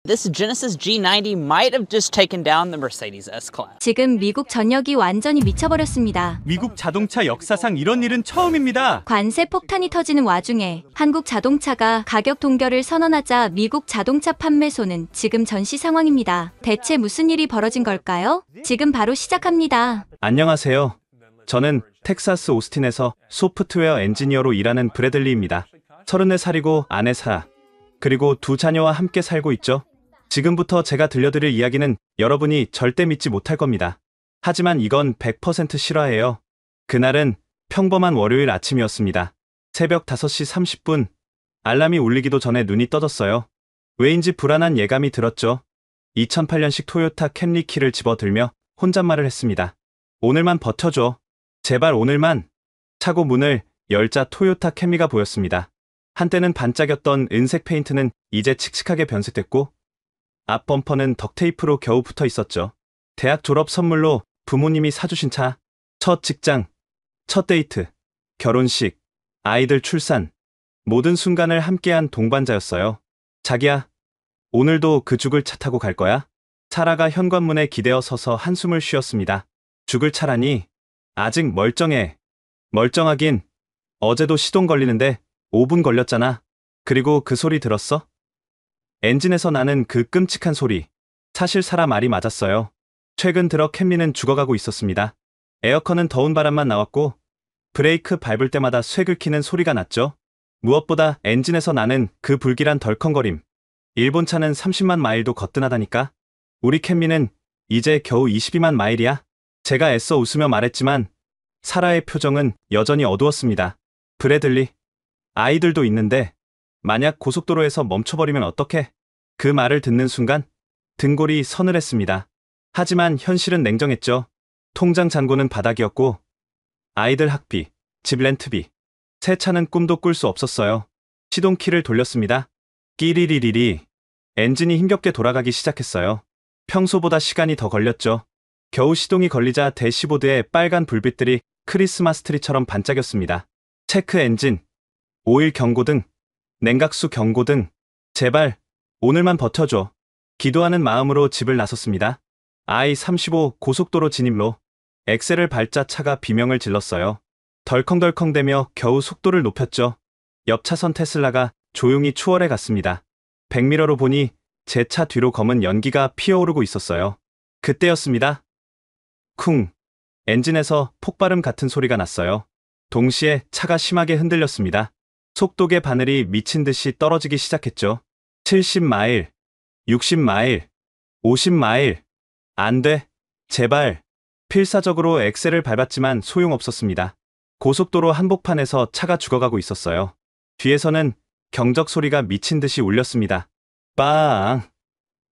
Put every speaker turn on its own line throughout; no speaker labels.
This Genesis G90 might have just taken down the Mercedes S-Class.
지금 미국 전역이 완전히 미쳐버렸습니다.
미국 자동차 역사상 이런 일은 처음입니다.
관세 폭탄이 터지는 와중에 한국 자동차가 가격 동결을 선언하자 미국 자동차 판매소는 지금 전시 상황입니다. 대체 무슨 일이 벌어진 걸까요? 지금 바로 시작합니다.
안녕하세요. 저는 텍사스 오스틴에서 소프트웨어 엔지니어로 일하는 브래들리입니다. 34살이고 아내사, 그리고 2자녀와 함께 살고 있죠. 지금부터 제가 들려드릴 이야기는 여러분이 절대 믿지 못할 겁니다. 하지만 이건 100% 실화예요. 그날은 평범한 월요일 아침이었습니다. 새벽 5시 30분, 알람이 울리기도 전에 눈이 떠졌어요. 왜인지 불안한 예감이 들었죠. 2008년식 토요타 캠리 키를 집어들며 혼잣말을 했습니다. 오늘만 버텨줘. 제발 오늘만. 차고 문을 열자 토요타 캠리가 보였습니다. 한때는 반짝였던 은색 페인트는 이제 칙칙하게 변색됐고 앞 범퍼는 덕테이프로 겨우 붙어 있었죠. 대학 졸업 선물로 부모님이 사주신 차, 첫 직장, 첫 데이트, 결혼식, 아이들 출산, 모든 순간을 함께한 동반자였어요. 자기야, 오늘도 그 죽을 차 타고 갈 거야? 사라가 현관문에 기대어 서서 한숨을 쉬었습니다. 죽을 차라니? 아직 멀쩡해. 멀쩡하긴. 어제도 시동 걸리는데 5분 걸렸잖아. 그리고 그 소리 들었어? 엔진에서 나는 그 끔찍한 소리. 사실 사라 말이 맞았어요. 최근 들어 캠리는 죽어가고 있었습니다. 에어컨은 더운 바람만 나왔고 브레이크 밟을 때마다 쇠 긁히는 소리가 났죠. 무엇보다 엔진에서 나는 그 불길한 덜컹거림. 일본 차는 30만 마일도 거뜬하다니까. 우리 캠리는 이제 겨우 22만 마일이야. 제가 애써 웃으며 말했지만 사라의 표정은 여전히 어두웠습니다. 브래들리, 아이들도 있는데 만약 고속도로에서 멈춰버리면 어떡해? 그 말을 듣는 순간 등골이 서늘했습니다. 하지만 현실은 냉정했죠. 통장 잔고는 바닥이었고 아이들 학비, 집 렌트비, 새 차는 꿈도 꿀 수 없었어요. 시동키를 돌렸습니다. 끼리리리리. 엔진이 힘겹게 돌아가기 시작했어요. 평소보다 시간이 더 걸렸죠. 겨우 시동이 걸리자 대시보드에 빨간 불빛들이 크리스마스 트리처럼 반짝였습니다. 체크 엔진, 오일 경고등, 냉각수 경고등. 제발 오늘만 버텨줘. 기도하는 마음으로 집을 나섰습니다. I-35 고속도로 진입로. 엑셀을 밟자 차가 비명을 질렀어요. 덜컹덜컹대며 겨우 속도를 높였죠. 옆 차선 테슬라가 조용히 추월해 갔습니다. 백미러로 보니 제 차 뒤로 검은 연기가 피어오르고 있었어요. 그때였습니다. 쿵. 엔진에서 폭발음 같은 소리가 났어요. 동시에 차가 심하게 흔들렸습니다. 속도계 바늘이 미친 듯이 떨어지기 시작했죠. 70마일, 60마일, 50마일. 안 돼. 제발. 필사적으로 엑셀을 밟았지만 소용없었습니다. 고속도로 한복판에서 차가 죽어가고 있었어요. 뒤에서는 경적 소리가 미친 듯이 울렸습니다. 빵!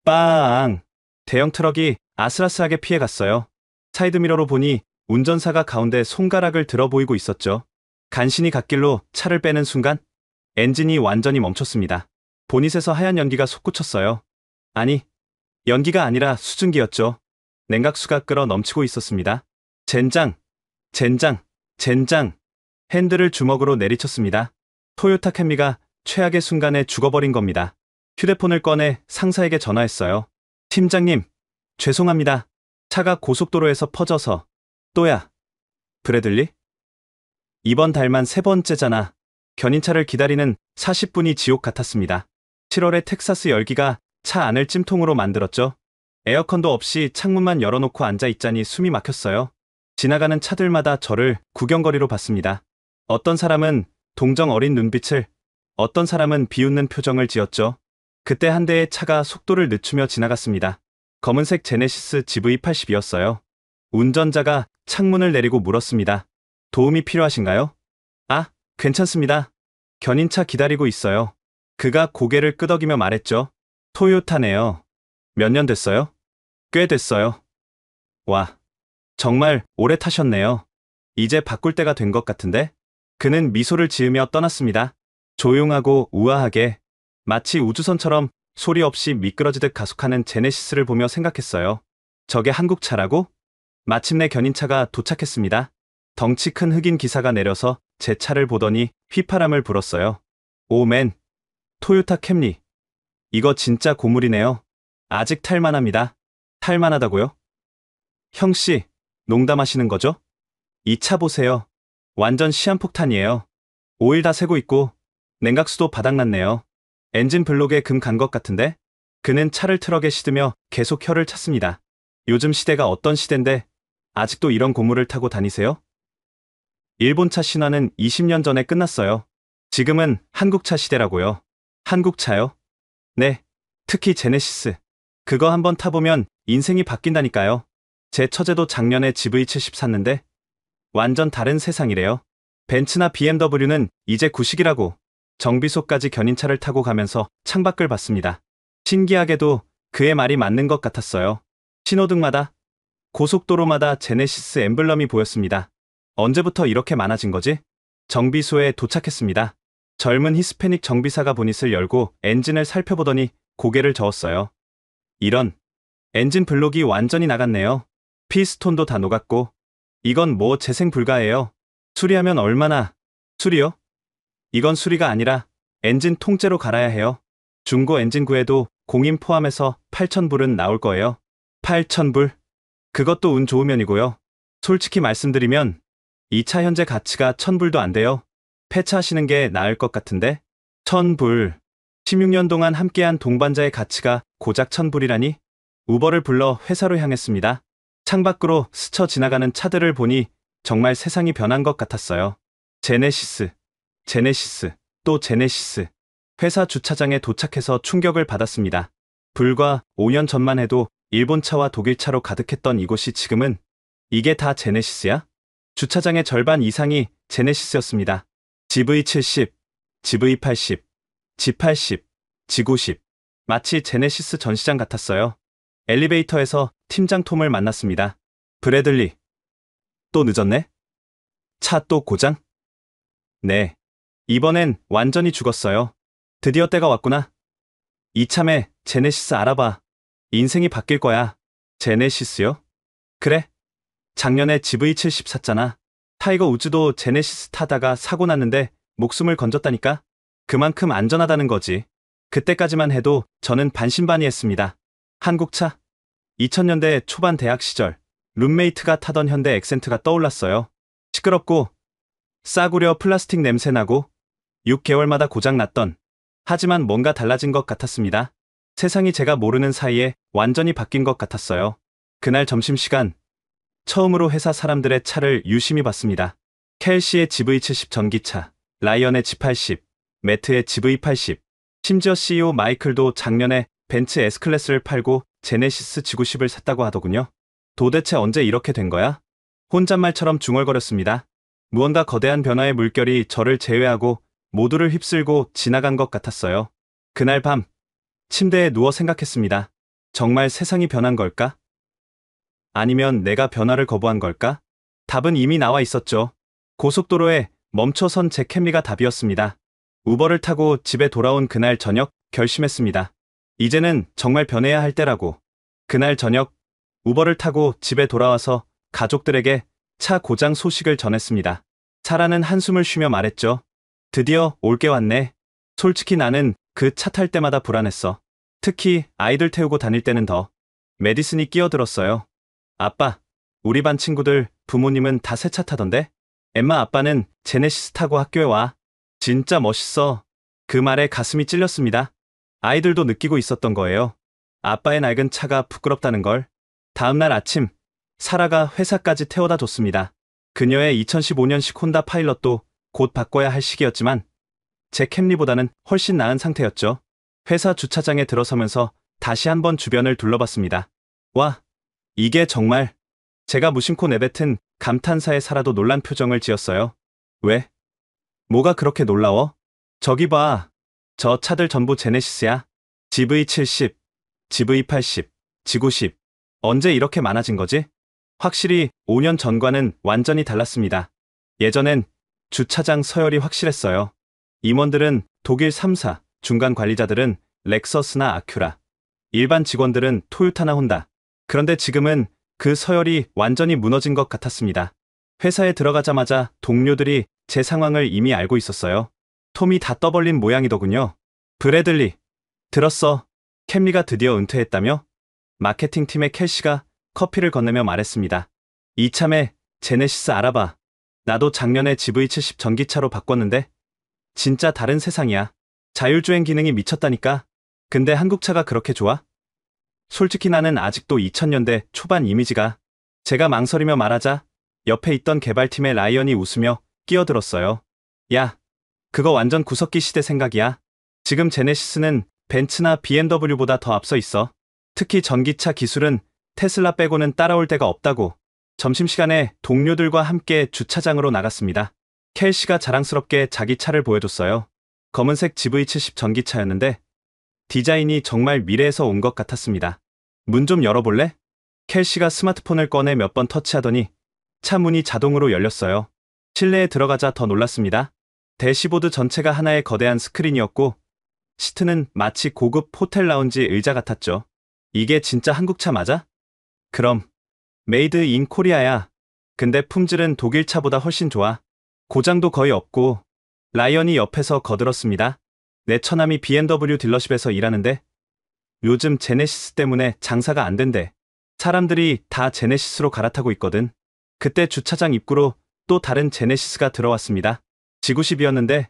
빵! 대형 트럭이 아슬아슬하게 피해갔어요. 사이드미러로 보니 운전사가 가운데 손가락을 들어 보이고 있었죠. 간신히 갓길로 차를 빼는 순간 엔진이 완전히 멈췄습니다. 보닛에서 하얀 연기가 솟구쳤어요. 아니, 연기가 아니라 수증기였죠. 냉각수가 끓어 넘치고 있었습니다. 젠장, 젠장, 젠장. 핸들을 주먹으로 내리쳤습니다. 토요타 캠리가 최악의 순간에 죽어버린 겁니다. 휴대폰을 꺼내 상사에게 전화했어요. 팀장님, 죄송합니다. 차가 고속도로에서 퍼져서. 또야. 브래들리? 이번 달만 3번째잖아. 견인차를 기다리는 40분이 지옥 같았습니다. 7월에 텍사스 열기가 차 안을 찜통으로 만들었죠. 에어컨도 없이 창문만 열어놓고 앉아있자니 숨이 막혔어요. 지나가는 차들마다 저를 구경거리로 봤습니다. 어떤 사람은 동정 어린 눈빛을, 어떤 사람은 비웃는 표정을 지었죠. 그때 한 대의 차가 속도를 늦추며 지나갔습니다. 검은색 제네시스 GV80이었어요. 운전자가 창문을 내리고 물었습니다. 도움이 필요하신가요? 아, 괜찮습니다. 견인차 기다리고 있어요. 그가 고개를 끄덕이며 말했죠. 토요타네요. 몇 년 됐어요? 꽤 됐어요. 와, 정말 오래 타셨네요. 이제 바꿀 때가 된 것 같은데? 그는 미소를 지으며 떠났습니다. 조용하고 우아하게, 마치 우주선처럼 소리 없이 미끄러지듯 가속하는 제네시스를 보며 생각했어요. 저게 한국 차라고? 마침내 견인차가 도착했습니다. 덩치 큰 흑인 기사가 내려서 제 차를 보더니 휘파람을 불었어요. 오맨, 토요타 캠리. 이거 진짜 고물이네요. 아직 탈만합니다. 탈만하다고요? 형씨, 농담하시는 거죠? 이 차 보세요. 완전 시한폭탄이에요. 오일 다 새고 있고 냉각수도 바닥났네요. 엔진 블록에 금 간 것 같은데? 그는 차를 트럭에 싣으며 계속 혀를 찼습니다. 요즘 시대가 어떤 시대인데 아직도 이런 고물을 타고 다니세요? 일본차 신화는 20년 전에 끝났어요. 지금은 한국차 시대라고요. 한국차요? 네, 특히 제네시스. 그거 한번 타보면 인생이 바뀐다니까요. 제 처제도 작년에 GV70 샀는데 완전 다른 세상이래요. 벤츠나 BMW는 이제 구식이라고. 정비소까지 견인차를 타고 가면서 창밖을 봤습니다. 신기하게도 그의 말이 맞는 것 같았어요. 신호등마다, 고속도로마다 제네시스 엠블럼이 보였습니다. 언제부터 이렇게 많아진 거지? 정비소에 도착했습니다. 젊은 히스패닉 정비사가 보닛을 열고 엔진을 살펴보더니 고개를 저었어요. 이런, 엔진 블록이 완전히 나갔네요. 피스톤도 다 녹았고, 이건 뭐 재생 불가예요. 수리하면 얼마나, 수리요? 이건 수리가 아니라 엔진 통째로 갈아야 해요. 중고 엔진 구해도 공임 포함해서 8,000불은 나올 거예요. 8,000불? 그것도 운 좋으면이고요. 솔직히 말씀드리면 이 차 현재 가치가 1,000불도 안 돼요. 폐차하시는 게 나을 것 같은데? 1,000불. 16년 동안 함께한 동반자의 가치가 고작 1,000불이라니? 우버를 불러 회사로 향했습니다. 창밖으로 스쳐 지나가는 차들을 보니 정말 세상이 변한 것 같았어요. 제네시스, 제네시스, 또 제네시스. 회사 주차장에 도착해서 충격을 받았습니다. 불과 5년 전만 해도 일본차와 독일차로 가득했던 이곳이 지금은 이게 다 제네시스야? 주차장의 절반 이상이 제네시스였습니다. GV70, GV80, G80, G90. 마치 제네시스 전시장 같았어요. 엘리베이터에서 팀장 톰을 만났습니다. 브래들리. 또 늦었네? 차 또 고장? 네. 이번엔 완전히 죽었어요. 드디어 때가 왔구나. 이참에 제네시스 알아봐. 인생이 바뀔 거야. 제네시스요? 그래. 작년에 GV70 샀잖아. 타이거 우즈도 제네시스 타다가 사고 났는데 목숨을 건졌다니까? 그만큼 안전하다는 거지. 그때까지만 해도 저는 반신반의했습니다. 한국차? 2000년대 초반 대학 시절 룸메이트가 타던 현대 액센트가 떠올랐어요. 시끄럽고 싸구려 플라스틱 냄새 나고 6개월마다 고장 났던. 하지만 뭔가 달라진 것 같았습니다. 세상이 제가 모르는 사이에 완전히 바뀐 것 같았어요. 그날 점심시간 처음으로 회사 사람들의 차를 유심히 봤습니다. 켈시의 GV70 전기차, 라이언의 G80, 매트의 GV80, 심지어 CEO 마이클도 작년에 벤츠 S클래스를 팔고 제네시스 G90을 샀다고 하더군요. 도대체 언제 이렇게 된 거야? 혼잣말처럼 중얼거렸습니다. 무언가 거대한 변화의 물결이 저를 제외하고 모두를 휩쓸고 지나간 것 같았어요. 그날 밤 침대에 누워 생각했습니다. 정말 세상이 변한 걸까? 아니면 내가 변화를 거부한 걸까? 답은 이미 나와 있었죠. 고속도로에 멈춰선 제 캠리가 답이었습니다. 우버를 타고 집에 돌아온 그날 저녁 결심했습니다. 이제는 정말 변해야 할 때라고. 그날 저녁 우버를 타고 집에 돌아와서 가족들에게 차 고장 소식을 전했습니다. 사라는 한숨을 쉬며 말했죠. 드디어 올 게 왔네. 솔직히 나는 그 차 탈 때마다 불안했어. 특히 아이들 태우고 다닐 때는 더. 메디슨이 끼어들었어요. 아빠, 우리 반 친구들 부모님은 다 새 차 타던데? 엠마 아빠는 제네시스 타고 학교에 와. 진짜 멋있어. 그 말에 가슴이 찔렸습니다. 아이들도 느끼고 있었던 거예요. 아빠의 낡은 차가 부끄럽다는 걸. 다음날 아침, 사라가 회사까지 태워다 줬습니다. 그녀의 2015년식 혼다 파일럿도 곧 바꿔야 할 시기였지만 제 캠리보다는 훨씬 나은 상태였죠. 회사 주차장에 들어서면서 다시 한번 주변을 둘러봤습니다. 와, 이게 정말... 제가 무심코 내뱉은 감탄사에 사라도 놀란 표정을 지었어요. 왜? 뭐가 그렇게 놀라워? 저기 봐. 저 차들 전부 제네시스야. GV70, GV80, G90. 언제 이렇게 많아진 거지? 확실히 5년 전과는 완전히 달랐습니다. 예전엔 주차장 서열이 확실했어요. 임원들은 독일 3사, 중간 관리자들은 렉서스나 아큐라, 일반 직원들은 토요타나 혼다. 그런데 지금은 그 서열이 완전히 무너진 것 같았습니다. 회사에 들어가자마자 동료들이 제 상황을 이미 알고 있었어요. 톰이 다 떠벌린 모양이더군요. 브래들리, 들었어. 캠리가 드디어 은퇴했다며? 마케팅팀의 켈시가 커피를 건네며 말했습니다. 이참에 제네시스 알아봐. 나도 작년에 GV70 전기차로 바꿨는데 진짜 다른 세상이야. 자율주행 기능이 미쳤다니까. 근데 한국차가 그렇게 좋아? 솔직히 나는 아직도 2000년대 초반 이미지가. 제가 망설이며 말하자 옆에 있던 개발팀의 라이언이 웃으며 끼어들었어요. 야, 그거 완전 구석기 시대 생각이야. 지금 제네시스는 벤츠나 BMW보다 더 앞서 있어. 특히 전기차 기술은 테슬라 빼고는 따라올 데가 없다고. 점심시간에 동료들과 함께 주차장으로 나갔습니다. 켈시가 자랑스럽게 자기 차를 보여줬어요. 검은색 GV70 전기차였는데 디자인이 정말 미래에서 온 것 같았습니다. 문 좀 열어볼래? 켈시가 스마트폰을 꺼내 몇 번 터치하더니 차 문이 자동으로 열렸어요. 실내에 들어가자 더 놀랐습니다. 대시보드 전체가 하나의 거대한 스크린이었고 시트는 마치 고급 호텔 라운지 의자 같았죠. 이게 진짜 한국차 맞아? 그럼 메이드 인 코리아야. 근데 품질은 독일 차보다 훨씬 좋아. 고장도 거의 없고. 라이언이 옆에서 거들었습니다. 내 처남이 BMW 딜러십에서 일하는데 요즘 제네시스 때문에 장사가 안 된대. 사람들이 다 제네시스로 갈아타고 있거든. 그때 주차장 입구로 또 다른 제네시스가 들어왔습니다. G90이었는데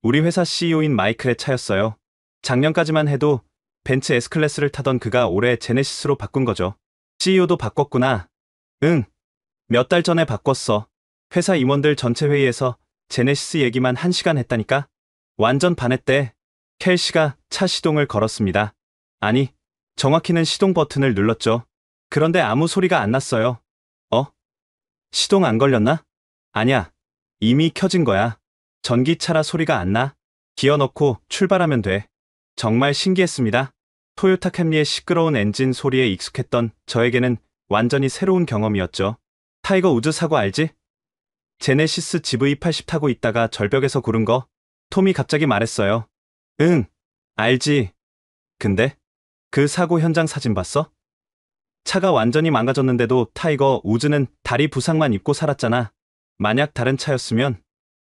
우리 회사 CEO인 마이클의 차였어요. 작년까지만 해도 벤츠 S클래스를 타던 그가 올해 제네시스로 바꾼 거죠. CEO도 바꿨구나. 응. 몇 달 전에 바꿨어. 회사 임원들 전체 회의에서 제네시스 얘기만 1시간 했다니까? 완전 반했대. 켈시가 차 시동을 걸었습니다. 아니, 정확히는 시동 버튼을 눌렀죠. 그런데 아무 소리가 안 났어요. 시동 안 걸렸나? 아냐, 이미 켜진 거야. 전기차라 소리가 안 나. 기어 넣고 출발하면 돼. 정말 신기했습니다. 토요타 캠리의 시끄러운 엔진 소리에 익숙했던 저에게는 완전히 새로운 경험이었죠. 타이거 우즈 사고 알지? 제네시스 GV80 타고 있다가 절벽에서 구른 거. 톰이 갑자기 말했어요. 응, 알지. 근데 그 사고 현장 사진 봤어? 차가 완전히 망가졌는데도 타이거 우즈는 다리 부상만 입고 살았잖아. 만약 다른 차였으면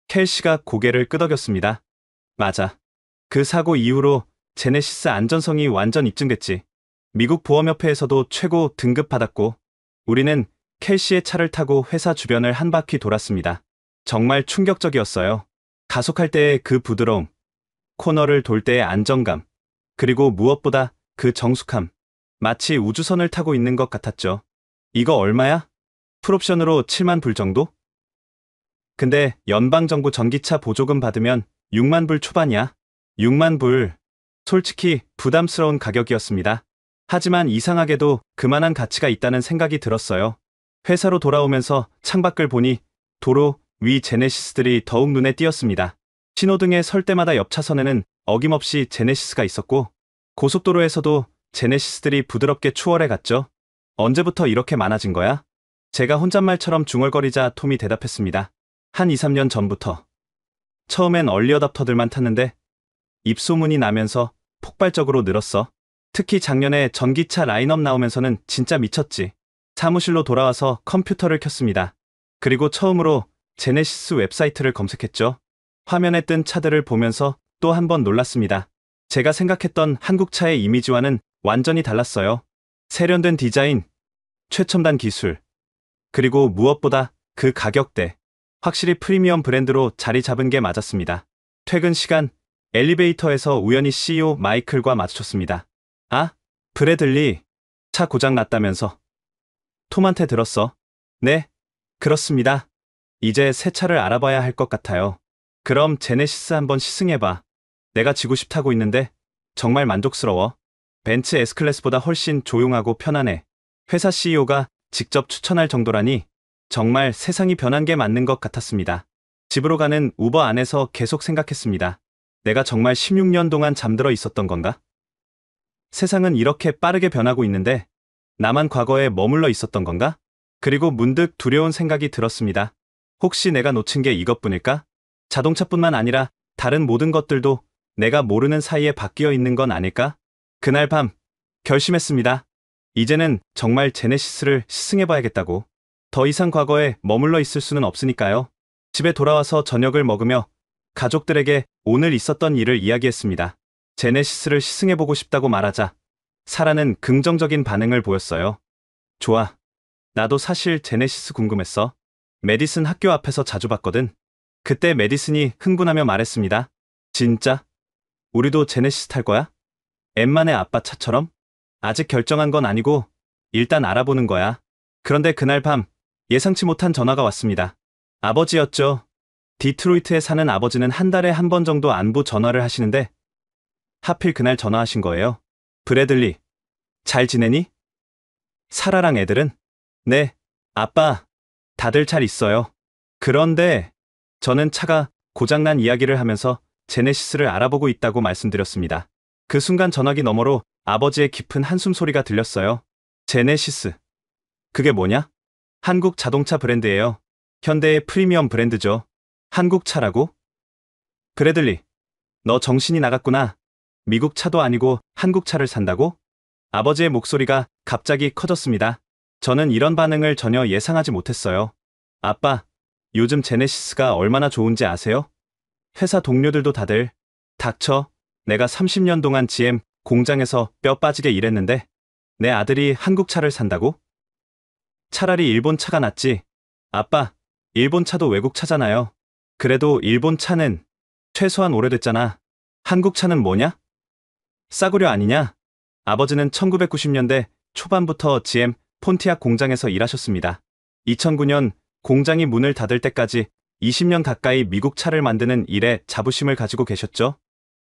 켈시가 고개를 끄덕였습니다. 맞아. 그 사고 이후로 제네시스 안전성이 완전 입증됐지. 미국 보험협회에서도 최고 등급 받았고 우리는 켈시의 차를 타고 회사 주변을 한 바퀴 돌았습니다. 정말 충격적이었어요. 가속할 때의 그 부드러움, 코너를 돌 때의 안정감, 그리고 무엇보다 그 정숙함. 마치 우주선을 타고 있는 것 같았죠. 이거 얼마야? 풀옵션으로 7만 불 정도? 근데 연방정부 전기차 보조금 받으면 6만 불 초반이야. 6만 불. 솔직히 부담스러운 가격이었습니다. 하지만 이상하게도 그만한 가치가 있다는 생각이 들었어요. 회사로 돌아오면서 창밖을 보니 도로 위 제네시스들이 더욱 눈에 띄었습니다. 신호등에 설 때마다 옆 차선에는 어김없이 제네시스가 있었고 고속도로에서도 제네시스들이 부드럽게 추월해 갔죠. 언제부터 이렇게 많아진 거야? 제가 혼잣말처럼 중얼거리자 톰이 대답했습니다. 한 2, 3년 전부터. 처음엔 얼리 어답터들만 탔는데 입소문이 나면서 폭발적으로 늘었어. 특히 작년에 전기차 라인업 나오면서는 진짜 미쳤지. 사무실로 돌아와서 컴퓨터를 켰습니다. 그리고 처음으로 제네시스 웹사이트를 검색했죠. 화면에 뜬 차들을 보면서 또 한 번 놀랐습니다. 제가 생각했던 한국차의 이미지와는 완전히 달랐어요. 세련된 디자인, 최첨단 기술, 그리고 무엇보다 그 가격대. 확실히 프리미엄 브랜드로 자리 잡은 게 맞았습니다. 퇴근 시간, 엘리베이터에서 우연히 CEO 마이클과 마주쳤습니다. 아, 브래들리, 차 고장 났다면서. 톰한테 들었어. 네, 그렇습니다. 이제 새 차를 알아봐야 할 것 같아요. 그럼 제네시스 한번 시승해봐. 내가 G90 타고 있는데 정말 만족스러워. 벤츠 S클래스보다 훨씬 조용하고 편안해. 회사 CEO가 직접 추천할 정도라니 정말 세상이 변한 게 맞는 것 같았습니다. 집으로 가는 우버 안에서 계속 생각했습니다. 내가 정말 16년 동안 잠들어 있었던 건가? 세상은 이렇게 빠르게 변하고 있는데 나만 과거에 머물러 있었던 건가? 그리고 문득 두려운 생각이 들었습니다. 혹시 내가 놓친 게 이것뿐일까? 자동차뿐만 아니라 다른 모든 것들도 내가 모르는 사이에 바뀌어 있는 건 아닐까? 그날 밤 결심했습니다. 이제는 정말 제네시스를 시승해봐야겠다고. 더 이상 과거에 머물러 있을 수는 없으니까요. 집에 돌아와서 저녁을 먹으며 가족들에게 오늘 있었던 일을 이야기했습니다. 제네시스를 시승해보고 싶다고 말하자 사라는 긍정적인 반응을 보였어요. 좋아. 나도 사실 제네시스 궁금했어. 메디슨 학교 앞에서 자주 봤거든. 그때 메디슨이 흥분하며 말했습니다. 진짜? 우리도 제네시스 탈 거야? 엠만의 아빠 차처럼? 아직 결정한 건 아니고 일단 알아보는 거야. 그런데 그날 밤 예상치 못한 전화가 왔습니다. 아버지였죠. 디트로이트에 사는 아버지는 한 달에 한 번 정도 안부 전화를 하시는데 하필 그날 전화하신 거예요. 브래들리, 잘 지내니? 사라랑 애들은? 네, 아빠, 다들 잘 있어요. 그런데 저는 차가 고장난 이야기를 하면서 제네시스를 알아보고 있다고 말씀드렸습니다. 그 순간 전화기 너머로 아버지의 깊은 한숨 소리가 들렸어요. 제네시스. 그게 뭐냐? 한국 자동차 브랜드예요. 현대의 프리미엄 브랜드죠. 한국 차라고? 브래들리, 너 정신이 나갔구나. 미국 차도 아니고 한국 차를 산다고? 아버지의 목소리가 갑자기 커졌습니다. 저는 이런 반응을 전혀 예상하지 못했어요. 아빠, 요즘 제네시스가 얼마나 좋은지 아세요? 회사 동료들도 다들 닥쳐. 내가 30년 동안 GM 공장에서 뼈 빠지게 일했는데 내 아들이 한국 차를 산다고? 차라리 일본 차가 낫지. 아빠, 일본 차도 외국 차잖아요. 그래도 일본 차는 최소한 오래됐잖아. 한국 차는 뭐냐? 싸구려 아니냐? 아버지는 1990년대 초반부터 GM 폰티악 공장에서 일하셨습니다. 2009년 공장이 문을 닫을 때까지 20년 가까이 미국 차를 만드는 일에 자부심을 가지고 계셨죠.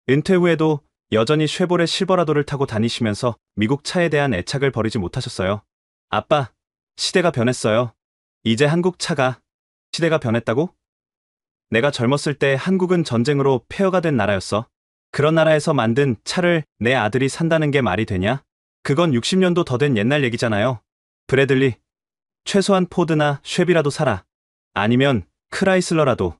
은퇴 후에도 여전히 쉐보레 실버라도를 타고 다니시면서 미국 차에 대한 애착을 버리지 못하셨어요. 아빠, 시대가 변했어요. 이제 한국 차가. 시대가 변했다고? 내가 젊었을 때 한국은 전쟁으로 폐허가 된 나라였어. 그런 나라에서 만든 차를 내 아들이 산다는 게 말이 되냐? 그건 60년도 더 된 옛날 얘기잖아요. 브래들리, 최소한 포드나 쉐비라도 사라. 아니면 크라이슬러라도.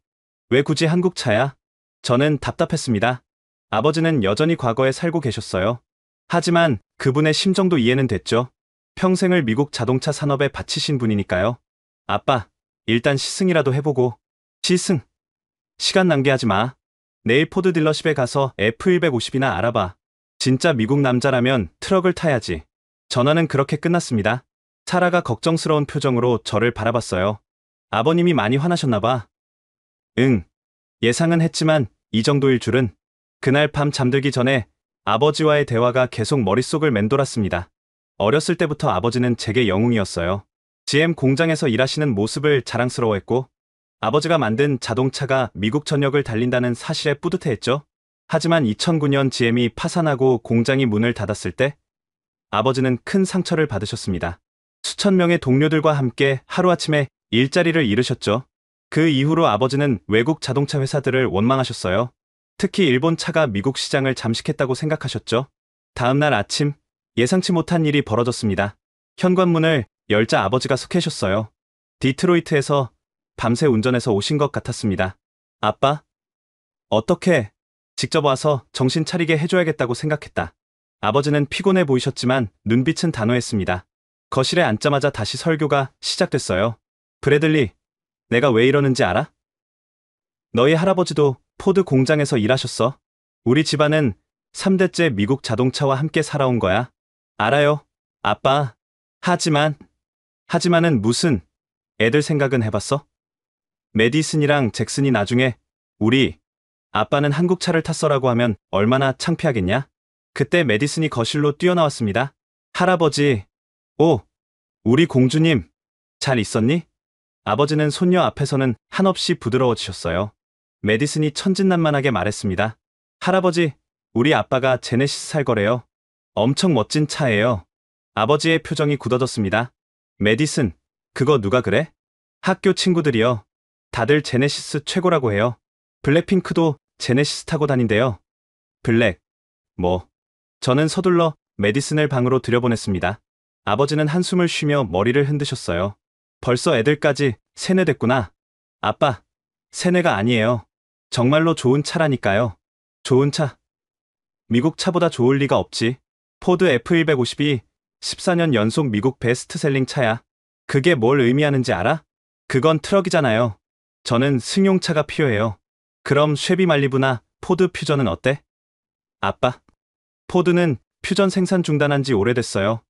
왜 굳이 한국 차야? 저는 답답했습니다. 아버지는 여전히 과거에 살고 계셨어요. 하지만 그분의 심정도 이해는 됐죠. 평생을 미국 자동차 산업에 바치신 분이니까요. 아빠, 일단 시승이라도 해보고. 시승? 시간 낭비하지 마. 내일 포드 딜러십에 가서 F150이나 알아봐. 진짜 미국 남자라면 트럭을 타야지. 전화는 그렇게 끝났습니다. 사라가 걱정스러운 표정으로 저를 바라봤어요. 아버님이 많이 화나셨나 봐. 응. 예상은 했지만 이 정도일 줄은. 그날 밤 잠들기 전에 아버지와의 대화가 계속 머릿속을 맴돌았습니다. 어렸을 때부터 아버지는 제게 영웅이었어요. GM 공장에서 일하시는 모습을 자랑스러워했고 아버지가 만든 자동차가 미국 전역을 달린다는 사실에 뿌듯해했죠. 하지만 2009년 GM이 파산하고 공장이 문을 닫았을 때 아버지는 큰 상처를 받으셨습니다. 수천 명의 동료들과 함께 하루아침에 일자리를 잃으셨죠. 그 이후로 아버지는 외국 자동차 회사들을 원망하셨어요. 특히 일본 차가 미국 시장을 잠식했다고 생각하셨죠. 다음 날 아침 예상치 못한 일이 벌어졌습니다. 현관문을 열자 아버지가 서 계셨어요. 디트로이트에서 밤새 운전해서 오신 것 같았습니다. 아빠? 어떻게? 직접 와서 정신 차리게 해줘야겠다고 생각했다. 아버지는 피곤해 보이셨지만 눈빛은 단호했습니다. 거실에 앉자마자 다시 설교가 시작됐어요. 브래들리, 내가 왜 이러는지 알아? 너희 할아버지도 포드 공장에서 일하셨어. 우리 집안은 3대째 미국 자동차와 함께 살아온 거야. 알아요, 아빠. 하지만은 무슨, 애들 생각은 해봤어? 메디슨이랑 잭슨이 나중에 우리 아빠는 한국 차를 탔어라고 하면 얼마나 창피하겠냐? 그때 메디슨이 거실로 뛰어나왔습니다. 할아버지, 오, 우리 공주님, 잘 있었니? 아버지는 손녀 앞에서는 한없이 부드러워지셨어요. 메디슨이 천진난만하게 말했습니다. 할아버지, 우리 아빠가 제네시스 살 거래요. 엄청 멋진 차예요. 아버지의 표정이 굳어졌습니다. 메디슨, 그거 누가 그래? 학교 친구들이요. 다들 제네시스 최고라고 해요. 블랙핑크도 제네시스 타고 다닌대요. 블랙, 뭐. 저는 서둘러 메디슨을 방으로 들여보냈습니다. 아버지는 한숨을 쉬며 머리를 흔드셨어요. 벌써 애들까지 세뇌됐구나. 아빠, 세뇌가 아니에요. 정말로 좋은 차라니까요. 좋은 차. 미국 차보다 좋을 리가 없지. 포드 F150이 14년 연속 미국 베스트셀링 차야. 그게 뭘 의미하는지 알아? 그건 트럭이잖아요. 저는 승용차가 필요해요. 그럼 쉐비 말리부나 포드 퓨전은 어때? 아빠, 포드는 퓨전 생산 중단한 지 오래됐어요.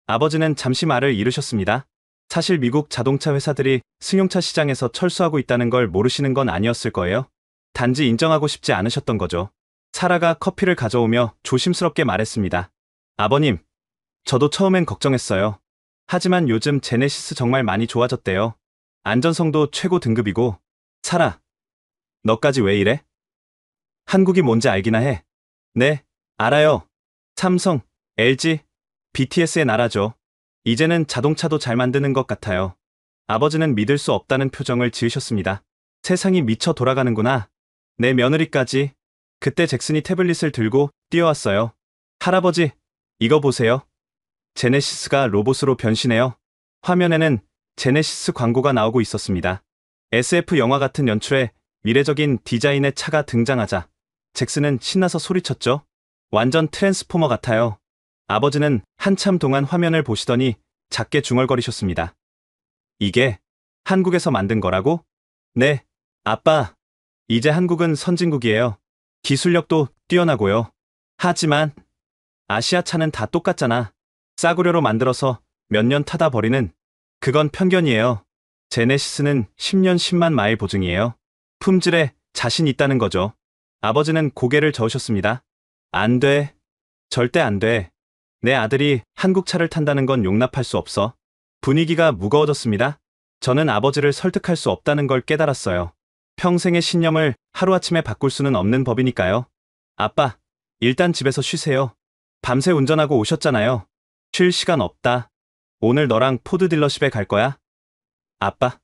아버지는 잠시 말을 잃으셨습니다. 사실 미국 자동차 회사들이 승용차 시장에서 철수하고 있다는 걸 모르시는 건 아니었을 거예요. 단지 인정하고 싶지 않으셨던 거죠. 사라가 커피를 가져오며 조심스럽게 말했습니다. 아버님, 저도 처음엔 걱정했어요. 하지만 요즘 제네시스 정말 많이 좋아졌대요. 안전성도 최고 등급이고. 사라, 너까지 왜 이래? 한국이 뭔지 알기나 해. 네, 알아요. 삼성, LG, BTS의 나라죠. 이제는 자동차도 잘 만드는 것 같아요. 아버지는 믿을 수 없다는 표정을 지으셨습니다. 세상이 미쳐 돌아가는구나. 내 며느리까지. 그때 잭슨이 태블릿을 들고 뛰어왔어요. 할아버지, 이거 보세요. 제네시스가 로봇으로 변신해요. 화면에는 제네시스 광고가 나오고 있었습니다. SF 영화 같은 연출에 미래적인 디자인의 차가 등장하자 잭슨은 신나서 소리쳤죠. 완전 트랜스포머 같아요. 아버지는 한참 동안 화면을 보시더니 작게 중얼거리셨습니다. 이게 한국에서 만든 거라고? 네, 아빠. 이제 한국은 선진국이에요. 기술력도 뛰어나고요. 하지만 아시아 차는 다 똑같잖아. 싸구려로 만들어서 몇 년 타다 버리는. 그건 편견이에요. 제네시스는 10년 10만 마일 보증이에요. 품질에 자신 있다는 거죠. 아버지는 고개를 저으셨습니다. 안 돼. 절대 안 돼. 내 아들이 한국 차를 탄다는 건 용납할 수 없어. 분위기가 무거워졌습니다. 저는 아버지를 설득할 수 없다는 걸 깨달았어요. 평생의 신념을 하루아침에 바꿀 수는 없는 법이니까요. 아빠, 일단 집에서 쉬세요. 밤새 운전하고 오셨잖아요. 쉴 시간 없다. 오늘 너랑 포드 딜러십에 갈 거야? 아빠?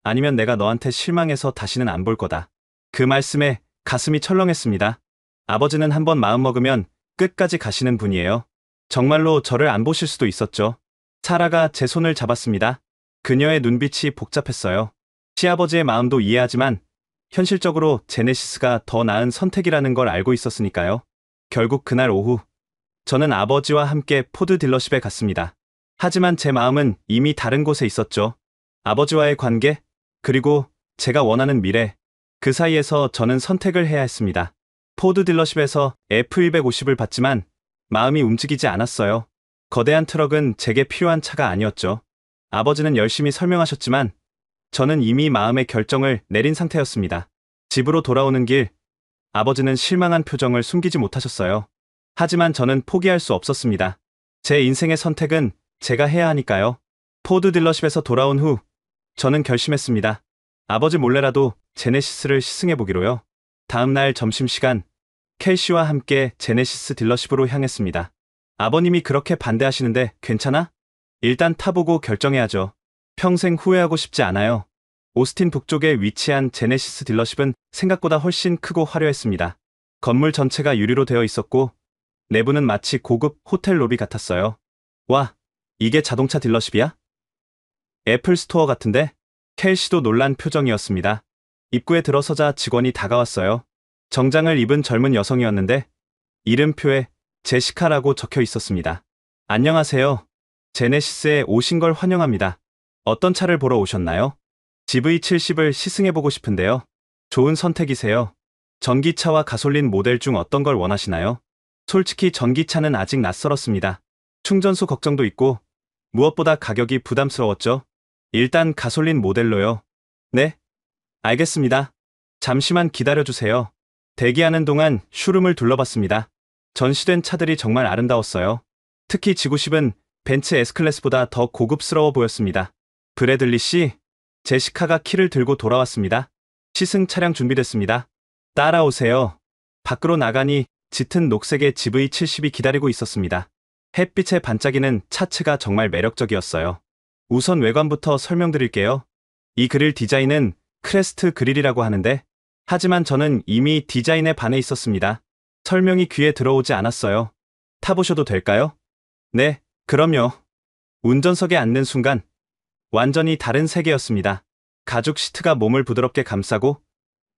아니면 내가 너한테 실망해서 다시는 안 볼 거다. 그 말씀에 가슴이 철렁했습니다. 아버지는 한번 마음먹으면 끝까지 가시는 분이에요. 정말로 저를 안 보실 수도 있었죠. 사라가 제 손을 잡았습니다. 그녀의 눈빛이 복잡했어요. 시아버지의 마음도 이해하지만 현실적으로 제네시스가 더 나은 선택이라는 걸 알고 있었으니까요. 결국 그날 오후 저는 아버지와 함께 포드 딜러십에 갔습니다. 하지만 제 마음은 이미 다른 곳에 있었죠. 아버지와의 관계, 그리고 제가 원하는 미래. 그 사이에서 저는 선택을 해야 했습니다. 포드 딜러십에서 F150을 봤지만 마음이 움직이지 않았어요. 거대한 트럭은 제게 필요한 차가 아니었죠. 아버지는 열심히 설명하셨지만 저는 이미 마음의 결정을 내린 상태였습니다. 집으로 돌아오는 길, 아버지는 실망한 표정을 숨기지 못하셨어요. 하지만 저는 포기할 수 없었습니다. 제 인생의 선택은 제가 해야 하니까요. 포드 딜러십에서 돌아온 후 저는 결심했습니다. 아버지 몰래라도 제네시스를 시승해보기로요. 다음 날 점심시간, 켈시와 함께 제네시스 딜러십으로 향했습니다. 아버님이 그렇게 반대하시는데 괜찮아? 일단 타보고 결정해야죠. 평생 후회하고 싶지 않아요. 오스틴 북쪽에 위치한 제네시스 딜러십은 생각보다 훨씬 크고 화려했습니다. 건물 전체가 유리로 되어 있었고 내부는 마치 고급 호텔 로비 같았어요. 와, 이게 자동차 딜러십이야? 애플 스토어 같은데? 켈시도 놀란 표정이었습니다. 입구에 들어서자 직원이 다가왔어요. 정장을 입은 젊은 여성이었는데 이름표에 제시카라고 적혀 있었습니다. 안녕하세요. 제네시스에 오신 걸 환영합니다. 어떤 차를 보러 오셨나요? GV70을 시승해보고 싶은데요. 좋은 선택이세요. 전기차와 가솔린 모델 중 어떤 걸 원하시나요? 솔직히 전기차는 아직 낯설었습니다. 충전소 걱정도 있고 무엇보다 가격이 부담스러웠죠. 일단 가솔린 모델로요. 네? 알겠습니다. 잠시만 기다려주세요. 대기하는 동안 쇼룸을 둘러봤습니다. 전시된 차들이 정말 아름다웠어요. 특히 G90은 벤츠 S클래스보다 더 고급스러워 보였습니다. 브래들리 씨, 제시카가 키를 들고 돌아왔습니다. 시승 차량 준비됐습니다. 따라오세요. 밖으로 나가니 짙은 녹색의 GV70이 기다리고 있었습니다. 햇빛에 반짝이는 차체가 정말 매력적이었어요. 우선 외관부터 설명드릴게요. 이 그릴 디자인은 크레스트 그릴이라고 하는데 하지만 저는 이미 디자인에 반해 있었습니다. 설명이 귀에 들어오지 않았어요. 타보셔도 될까요? 네, 그럼요. 운전석에 앉는 순간 완전히 다른 세계였습니다. 가죽 시트가 몸을 부드럽게 감싸고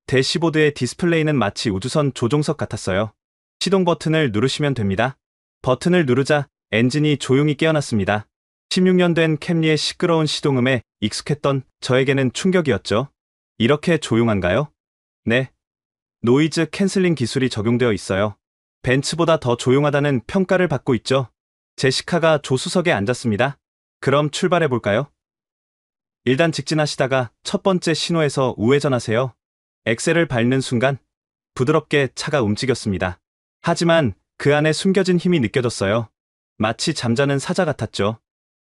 대시보드의 디스플레이는 마치 우주선 조종석 같았어요. 시동 버튼을 누르시면 됩니다. 버튼을 누르자 엔진이 조용히 깨어났습니다. 16년 된 캠리의 시끄러운 시동음에 익숙했던 저에게는 충격이었죠. 이렇게 조용한가요? 네. 노이즈 캔슬링 기술이 적용되어 있어요. 벤츠보다 더 조용하다는 평가를 받고 있죠. 제시카가 조수석에 앉았습니다. 그럼 출발해볼까요? 일단 직진하시다가 첫 번째 신호에서 우회전하세요. 엑셀을 밟는 순간 부드럽게 차가 움직였습니다. 하지만 그 안에 숨겨진 힘이 느껴졌어요. 마치 잠자는 사자 같았죠.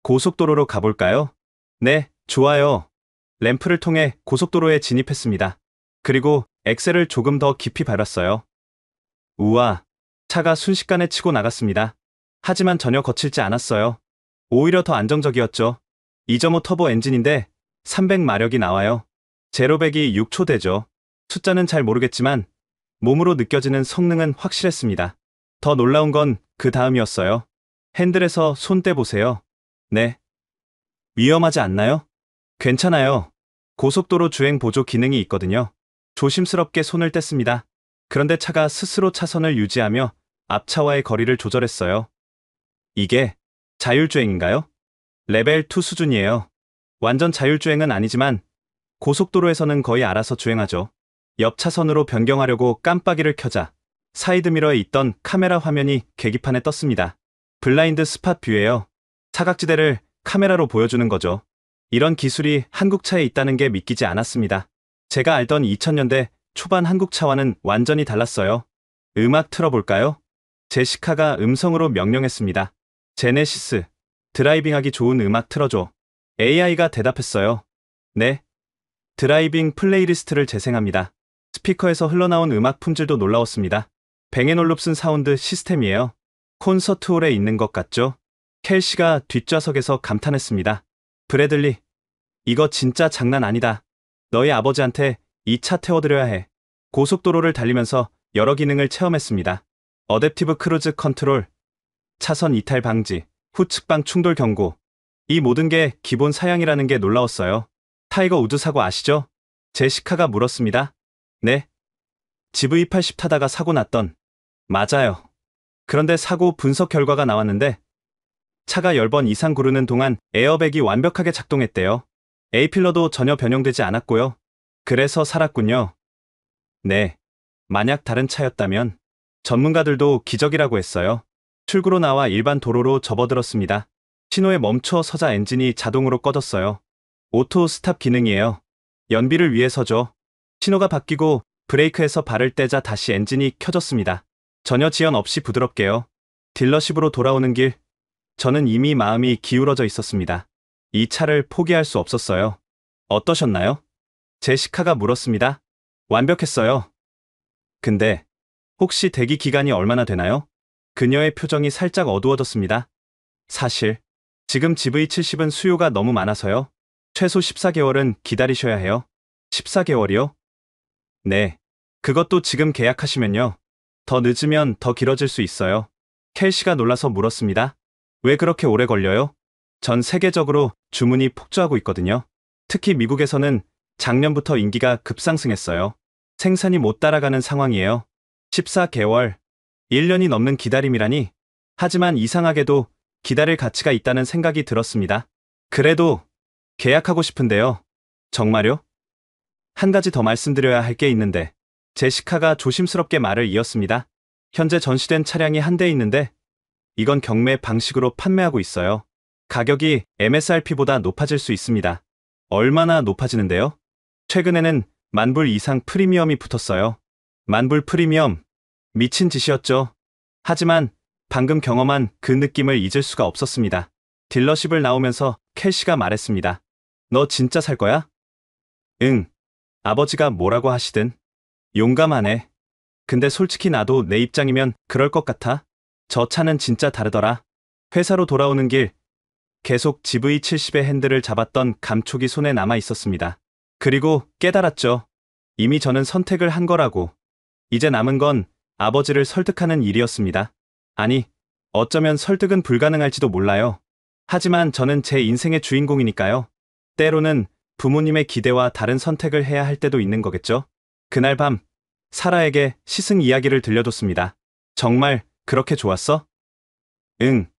고속도로로 가볼까요? 네, 좋아요. 램프를 통해 고속도로에 진입했습니다. 그리고 엑셀을 조금 더 깊이 밟았어요. 우와, 차가 순식간에 치고 나갔습니다. 하지만 전혀 거칠지 않았어요. 오히려 더 안정적이었죠. 2.5 터보 엔진인데 300마력이 나와요. 제로백이 6초 되죠. 숫자는 잘 모르겠지만 몸으로 느껴지는 성능은 확실했습니다. 더 놀라운 건 그 다음이었어요. 핸들에서 손 떼보세요. 네. 위험하지 않나요? 괜찮아요. 고속도로 주행 보조 기능이 있거든요. 조심스럽게 손을 뗐습니다. 그런데 차가 스스로 차선을 유지하며 앞차와의 거리를 조절했어요. 이게 자율주행인가요? 레벨 2 수준이에요. 완전 자율주행은 아니지만 고속도로에서는 거의 알아서 주행하죠. 옆 차선으로 변경하려고 깜빡이를 켜자 사이드미러에 있던 카메라 화면이 계기판에 떴습니다. 블라인드 스팟 뷰예요. 사각지대를 카메라로 보여주는 거죠. 이런 기술이 한국차에 있다는 게 믿기지 않았습니다. 제가 알던 2000년대 초반 한국차와는 완전히 달랐어요. 음악 틀어볼까요? 제시카가 음성으로 명령했습니다. 제네시스, 드라이빙하기 좋은 음악 틀어줘. AI가 대답했어요. 네. 드라이빙 플레이리스트를 재생합니다. 스피커에서 흘러나온 음악 품질도 놀라웠습니다. 뱅앤올룹슨 사운드 시스템이에요. 콘서트홀에 있는 것 같죠? 켈시가 뒷좌석에서 감탄했습니다. 브래들리, 이거 진짜 장난 아니다. 너희 아버지한테 이 차 태워드려야 해. 고속도로를 달리면서 여러 기능을 체험했습니다. 어댑티브 크루즈 컨트롤, 차선 이탈 방지, 후측방 충돌 경고. 이 모든 게 기본 사양이라는 게 놀라웠어요. 타이거 우드 사고 아시죠? 제시카가 물었습니다. 네. GV80 타다가 사고 났던. 맞아요. 그런데 사고 분석 결과가 나왔는데 차가 10번 이상 구르는 동안 에어백이 완벽하게 작동했대요. A필러도 전혀 변형되지 않았고요. 그래서 살았군요. 네. 만약 다른 차였다면 전문가들도 기적이라고 했어요. 출구로 나와 일반 도로로 접어들었습니다. 신호에 멈춰 서자 엔진이 자동으로 꺼졌어요. 오토 스탑 기능이에요. 연비를 위해서죠. 신호가 바뀌고 브레이크에서 발을 떼자 다시 엔진이 켜졌습니다. 전혀 지연 없이 부드럽게요. 딜러십으로 돌아오는 길, 저는 이미 마음이 기울어져 있었습니다. 이 차를 포기할 수 없었어요. 어떠셨나요? 제시카가 물었습니다. 완벽했어요. 근데 혹시 대기 기간이 얼마나 되나요? 그녀의 표정이 살짝 어두워졌습니다. 사실 지금 GV70은 수요가 너무 많아서요. 최소 14개월은 기다리셔야 해요. 14개월이요? 네. 그것도 지금 계약하시면요. 더 늦으면 더 길어질 수 있어요. 켈시가 놀라서 물었습니다. 왜 그렇게 오래 걸려요? 전 세계적으로 주문이 폭주하고 있거든요. 특히 미국에서는 작년부터 인기가 급상승했어요. 생산이 못 따라가는 상황이에요. 14개월, 1년이 넘는 기다림이라니. 하지만 이상하게도 기다릴 가치가 있다는 생각이 들었습니다. 그래도 계약하고 싶은데요. 정말요? 한 가지 더 말씀드려야 할 게 있는데. 제시카가 조심스럽게 말을 이었습니다. 현재 전시된 차량이 한 대 있는데 이건 경매 방식으로 판매하고 있어요. 가격이 MSRP보다 높아질 수 있습니다. 얼마나 높아지는데요? 최근에는 10,000불 이상 프리미엄이 붙었어요. 10,000불 프리미엄. 미친 짓이었죠. 하지만 방금 경험한 그 느낌을 잊을 수가 없었습니다. 딜러십을 나오면서 켈시가 말했습니다. 너 진짜 살 거야? 응. 아버지가 뭐라고 하시든. 용감하네. 근데 솔직히 나도 내 입장이면 그럴 것 같아. 저 차는 진짜 다르더라. 회사로 돌아오는 길, 계속 GV70의 핸들을 잡았던 감촉이 손에 남아 있었습니다. 그리고 깨달았죠. 이미 저는 선택을 한 거라고. 이제 남은 건 아버지를 설득하는 일이었습니다. 아니, 어쩌면 설득은 불가능할지도 몰라요. 하지만 저는 제 인생의 주인공이니까요. 때로는 부모님의 기대와 다른 선택을 해야 할 때도 있는 거겠죠? 그날 밤, 사라에게 시승 이야기를 들려줬습니다. 정말 그렇게 좋았어? 응.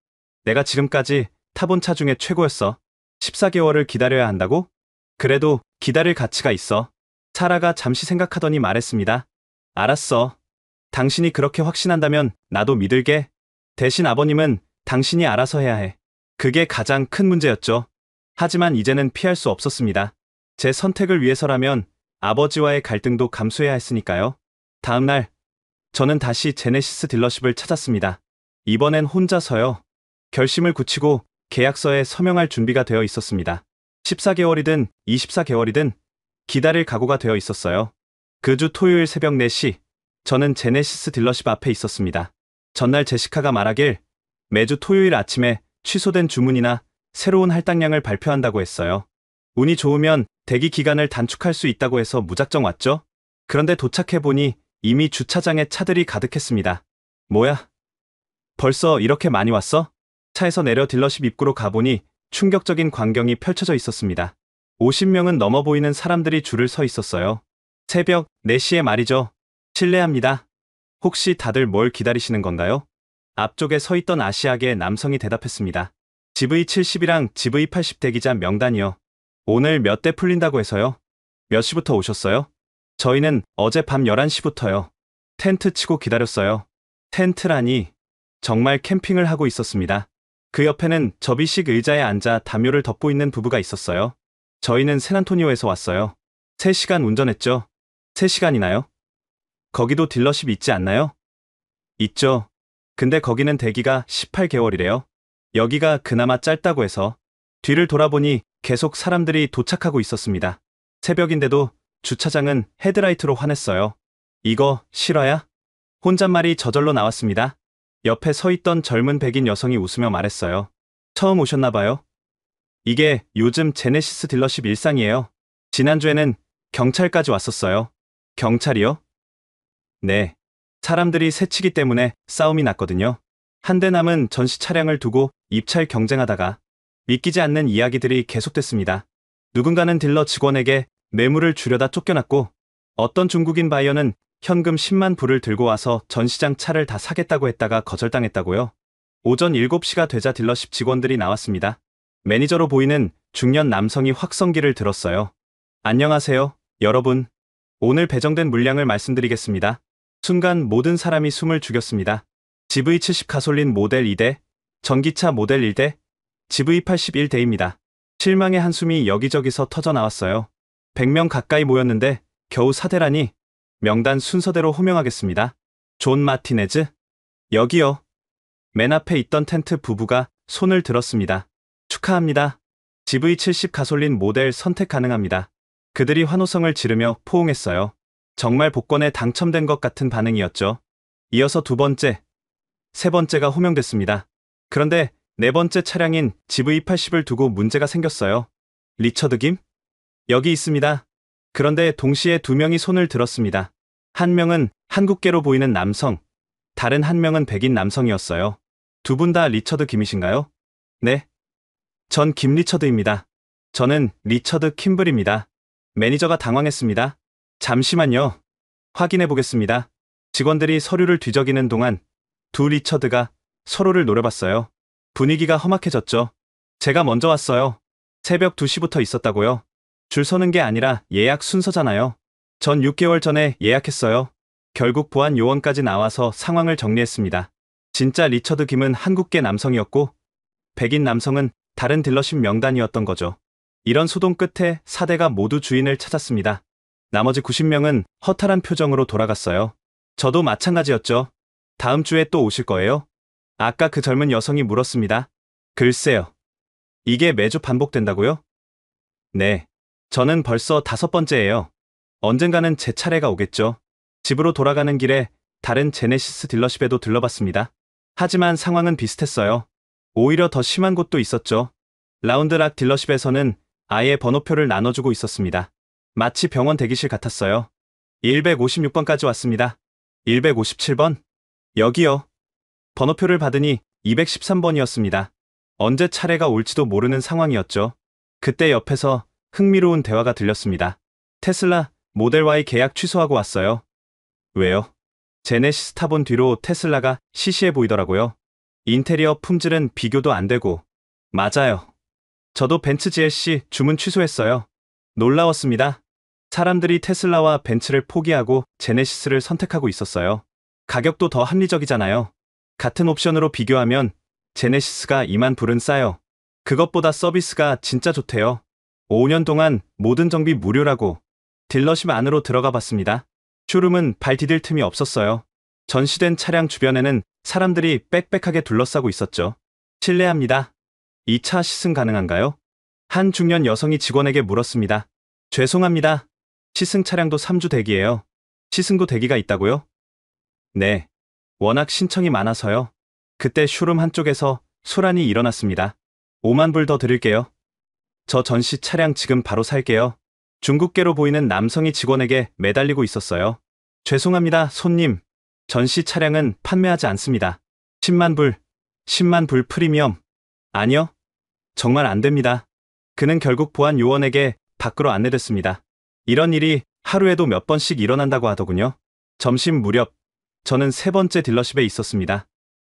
내가 지금까지 타본 차 중에 최고였어. 14개월을 기다려야 한다고? 그래도 기다릴 가치가 있어. 사라가 잠시 생각하더니 말했습니다. 알았어. 당신이 그렇게 확신한다면 나도 믿을게. 대신 아버님은 당신이 알아서 해야 해. 그게 가장 큰 문제였죠. 하지만 이제는 피할 수 없었습니다. 제 선택을 위해서라면 아버지와의 갈등도 감수해야 했으니까요. 다음 날, 저는 다시 제네시스 딜러십을 찾았습니다. 이번엔 혼자서요. 결심을 굳히고 계약서에 서명할 준비가 되어 있었습니다. 14개월이든 24개월이든 기다릴 각오가 되어 있었어요. 그 주 토요일 새벽 4시, 저는 제네시스 딜러십 앞에 있었습니다. 전날 제시카가 말하길 매주 토요일 아침에 취소된 주문이나 새로운 할당량을 발표한다고 했어요. 운이 좋으면 대기 기간을 단축할 수 있다고 해서 무작정 왔죠. 그런데 도착해보니 이미 주차장에 차들이 가득했습니다. 뭐야? 벌써 이렇게 많이 왔어? 차에서 내려 딜러십 입구로 가보니 충격적인 광경이 펼쳐져 있었습니다. 50명은 넘어 보이는 사람들이 줄을 서 있었어요. 새벽 4시에 말이죠. 실례합니다. 혹시 다들 뭘 기다리시는 건가요? 앞쪽에 서 있던 아시아계 남성이 대답했습니다. GV70이랑 GV80 대기자 명단이요. 오늘 몇 대 풀린다고 해서요. 몇 시부터 오셨어요? 저희는 어젯밤 11시부터요. 텐트 치고 기다렸어요. 텐트라니 정말 캠핑을 하고 있었습니다. 그 옆에는 접이식 의자에 앉아 담요를 덮고 있는 부부가 있었어요. 저희는 샌안토니오에서 왔어요. 3시간 운전했죠. 3시간이나요? 거기도 딜러십 있지 않나요? 있죠. 근데 거기는 대기가 18개월이래요. 여기가 그나마 짧다고 해서. 뒤를 돌아보니 계속 사람들이 도착하고 있었습니다. 새벽인데도 주차장은 헤드라이트로 환했어요. 이거 실화야? 혼잣말이 저절로 나왔습니다. 옆에 서 있던 젊은 백인 여성이 웃으며 말했어요. 처음 오셨나봐요. 이게 요즘 제네시스 딜러십 일상이에요. 지난주에는 경찰까지 왔었어요. 경찰이요? 네. 사람들이 새치기 때문에 싸움이 났거든요. 한 대 남은 전시 차량을 두고 입찰 경쟁하다가 믿기지 않는 이야기들이 계속됐습니다. 누군가는 딜러 직원에게 매물을 주려다 쫓겨났고 어떤 중국인 바이어는 현금 10만 불을 들고 와서 전시장 차를 다 사겠다고 했다가 거절당했다고요. 오전 7시가 되자 딜러십 직원들이 나왔습니다. 매니저로 보이는 중년 남성이 확성기를 들었어요. 안녕하세요, 여러분. 오늘 배정된 물량을 말씀드리겠습니다. 순간 모든 사람이 숨을 죽였습니다. GV70 가솔린 모델 2대, 전기차 모델 1대, GV80 1대입니다. 실망의 한숨이 여기저기서 터져 나왔어요. 100명 가까이 모였는데 겨우 4대라니. 명단 순서대로 호명하겠습니다. 존 마티네즈? 여기요. 맨 앞에 있던 텐트 부부가 손을 들었습니다. 축하합니다. GV70 가솔린 모델 선택 가능합니다. 그들이 환호성을 지르며 포옹했어요. 정말 복권에 당첨된 것 같은 반응이었죠. 이어서 두 번째, 세 번째가 호명됐습니다. 그런데 네 번째 차량인 GV80을 두고 문제가 생겼어요. 리처드 김? 여기 있습니다. 그런데 동시에 두 명이 손을 들었습니다. 한 명은 한국계로 보이는 남성, 다른 한 명은 백인 남성이었어요. 두 분 다 리처드 김이신가요? 네. 전 김 리처드입니다. 저는 리처드 킴블입니다. 매니저가 당황했습니다. 잠시만요. 확인해 보겠습니다. 직원들이 서류를 뒤적이는 동안 두 리처드가 서로를 노려봤어요. 분위기가 험악해졌죠. 제가 먼저 왔어요. 새벽 2시부터 있었다고요. 줄 서는 게 아니라 예약 순서잖아요. 전 6개월 전에 예약했어요. 결국 보안 요원까지 나와서 상황을 정리했습니다. 진짜 리처드 김은 한국계 남성이었고 백인 남성은 다른 딜러십 명단이었던 거죠. 이런 소동 끝에 4대가 모두 주인을 찾았습니다. 나머지 90명은 허탈한 표정으로 돌아갔어요. 저도 마찬가지였죠. 다음 주에 또 오실 거예요? 아까 그 젊은 여성이 물었습니다. 글쎄요. 이게 매주 반복된다고요? 네. 저는 벌써 5번째예요. 언젠가는 제 차례가 오겠죠. 집으로 돌아가는 길에 다른 제네시스 딜러십에도 들러봤습니다. 하지만 상황은 비슷했어요. 오히려 더 심한 곳도 있었죠. 라운드락 딜러십에서는 아예 번호표를 나눠주고 있었습니다. 마치 병원 대기실 같았어요. 156번까지 왔습니다. 157번? 여기요. 번호표를 받으니 213번이었습니다. 언제 차례가 올지도 모르는 상황이었죠. 그때 옆에서 흥미로운 대화가 들렸습니다. 테슬라 모델 Y 계약 취소하고 왔어요. 왜요? 제네시스 타본 뒤로 테슬라가 시시해 보이더라고요. 인테리어 품질은 비교도 안 되고. 맞아요. 저도 벤츠 GLC 주문 취소했어요. 놀라웠습니다. 사람들이 테슬라와 벤츠를 포기하고 제네시스를 선택하고 있었어요. 가격도 더 합리적이잖아요. 같은 옵션으로 비교하면 제네시스가 2만 불은 싸요. 그것보다 서비스가 진짜 좋대요. 5년 동안 모든 정비 무료라고. 딜러십 안으로 들어가 봤습니다. 쇼룸은 발 디딜 틈이 없었어요. 전시된 차량 주변에는 사람들이 빽빽하게 둘러싸고 있었죠. 실례합니다. 이 차 시승 가능한가요? 한 중년 여성이 직원에게 물었습니다. 죄송합니다. 시승 차량도 3주 대기예요. 시승도 대기가 있다고요? 네. 워낙 신청이 많아서요. 그때 쇼룸 한쪽에서 소란이 일어났습니다. 5만 불 더 드릴게요. 저 전시 차량 지금 바로 살게요. 중국계로 보이는 남성이 직원에게 매달리고 있었어요. 죄송합니다, 손님. 전시 차량은 판매하지 않습니다. 10만 불, 10만 불 프리미엄. 아니요. 정말 안 됩니다. 그는 결국 보안 요원에게 밖으로 안내됐습니다. 이런 일이 하루에도 몇 번씩 일어난다고 하더군요. 점심 무렵, 저는 3번째 딜러십에 있었습니다.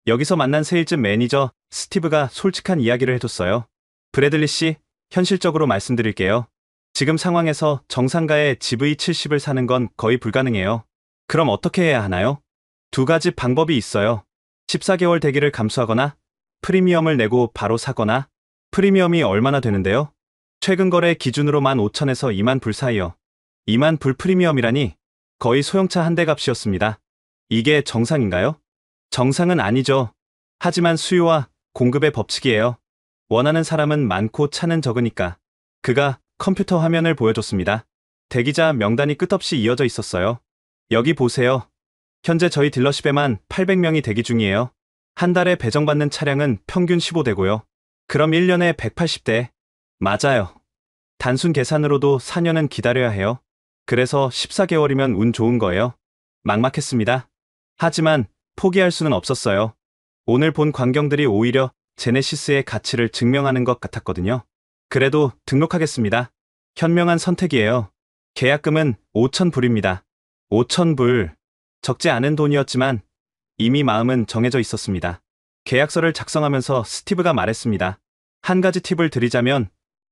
여기서 만난 세일즈 매니저 스티브가 솔직한 이야기를 해줬어요. 브래들리 씨, 현실적으로 말씀드릴게요. 지금 상황에서 정상가의 GV70을 사는 건 거의 불가능해요. 그럼 어떻게 해야 하나요? 2가지 방법이 있어요. 14개월 대기를 감수하거나 프리미엄을 내고 바로 사거나. 프리미엄이 얼마나 되는데요? 최근 거래 기준으로 15,000에서 2만 불 사이요. 2만 불 프리미엄이라니 거의 소형차 한 대 값이었습니다. 이게 정상인가요? 정상은 아니죠. 하지만 수요와 공급의 법칙이에요. 원하는 사람은 많고 차는 적으니까. 그가 컴퓨터 화면을 보여줬습니다. 대기자 명단이 끝없이 이어져 있었어요. 여기 보세요. 현재 저희 딜러십에만 800명이 대기 중이에요. 한 달에 배정받는 차량은 평균 15대고요. 그럼 1년에 180대. 맞아요. 단순 계산으로도 4년은 기다려야 해요. 그래서 14개월이면 운 좋은 거예요. 막막했습니다. 하지만 포기할 수는 없었어요. 오늘 본 광경들이 오히려 제네시스의 가치를 증명하는 것 같았거든요. 그래도 등록하겠습니다. 현명한 선택이에요. 계약금은 5,000불입니다. 5,000불. 적지 않은 돈이었지만 이미 마음은 정해져 있었습니다. 계약서를 작성하면서 스티브가 말했습니다. 한 가지 팁을 드리자면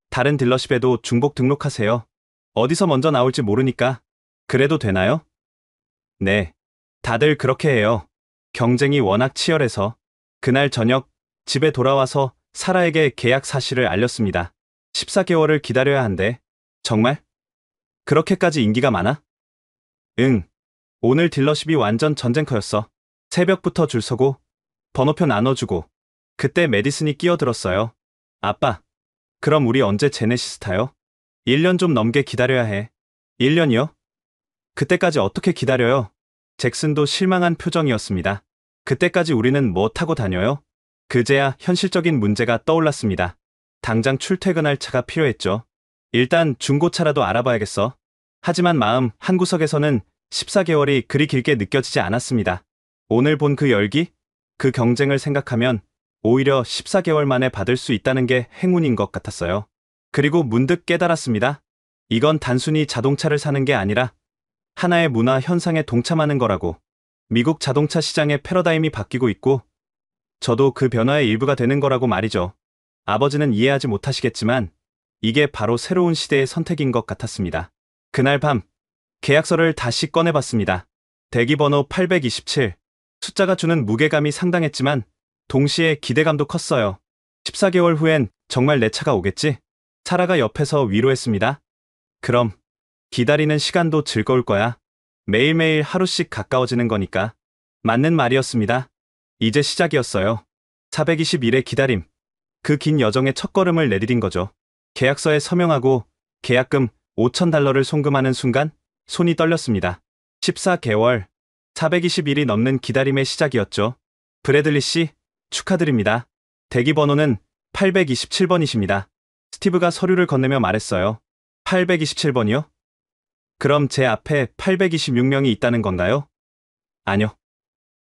다른 딜러십에도 중복 등록하세요. 어디서 먼저 나올지 모르니까. 그래도 되나요? 네. 다들 그렇게 해요. 경쟁이 워낙 치열해서. 그날 저녁 집에 돌아와서 사라에게 계약 사실을 알렸습니다. 14개월을 기다려야 한대. 정말? 그렇게까지 인기가 많아? 응. 오늘 딜러십이 완전 전쟁터였어. 새벽부터 줄 서고 번호표 나눠주고. 그때 메디슨이 끼어들었어요. 아빠, 그럼 우리 언제 제네시스 타요? 1년 좀 넘게 기다려야 해. 1년이요? 그때까지 어떻게 기다려요? 잭슨도 실망한 표정이었습니다. 그때까지 우리는 뭐 타고 다녀요? 그제야 현실적인 문제가 떠올랐습니다. 당장 출퇴근할 차가 필요했죠. 일단 중고차라도 알아봐야겠어. 하지만 마음 한구석에서는 14개월이 그리 길게 느껴지지 않았습니다. 오늘 본 그 열기, 그 경쟁을 생각하면 오히려 14개월 만에 받을 수 있다는 게 행운인 것 같았어요. 그리고 문득 깨달았습니다. 이건 단순히 자동차를 사는 게 아니라 하나의 문화 현상에 동참하는 거라고. 미국 자동차 시장의 패러다임이 바뀌고 있고 저도 그 변화의 일부가 되는 거라고 말이죠. 아버지는 이해하지 못하시겠지만 이게 바로 새로운 시대의 선택인 것 같았습니다. 그날 밤 계약서를 다시 꺼내봤습니다. 대기번호 827. 숫자가 주는 무게감이 상당했지만 동시에 기대감도 컸어요. 14개월 후엔 정말 내 차가 오겠지? 사라가 옆에서 위로했습니다. 그럼 기다리는 시간도 즐거울 거야. 매일매일 하루씩 가까워지는 거니까. 맞는 말이었습니다. 이제 시작이었어요. 421의 기다림. 그 긴 여정의 첫걸음을 내디딘 거죠. 계약서에 서명하고 계약금 5,000달러를 송금하는 순간 손이 떨렸습니다. 14개월, 421이 넘는 기다림의 시작이었죠. 브래들리 씨, 축하드립니다. 대기 번호는 827번이십니다. 스티브가 서류를 건네며 말했어요. 827번이요? 그럼 제 앞에 826명이 있다는 건가요? 아니요.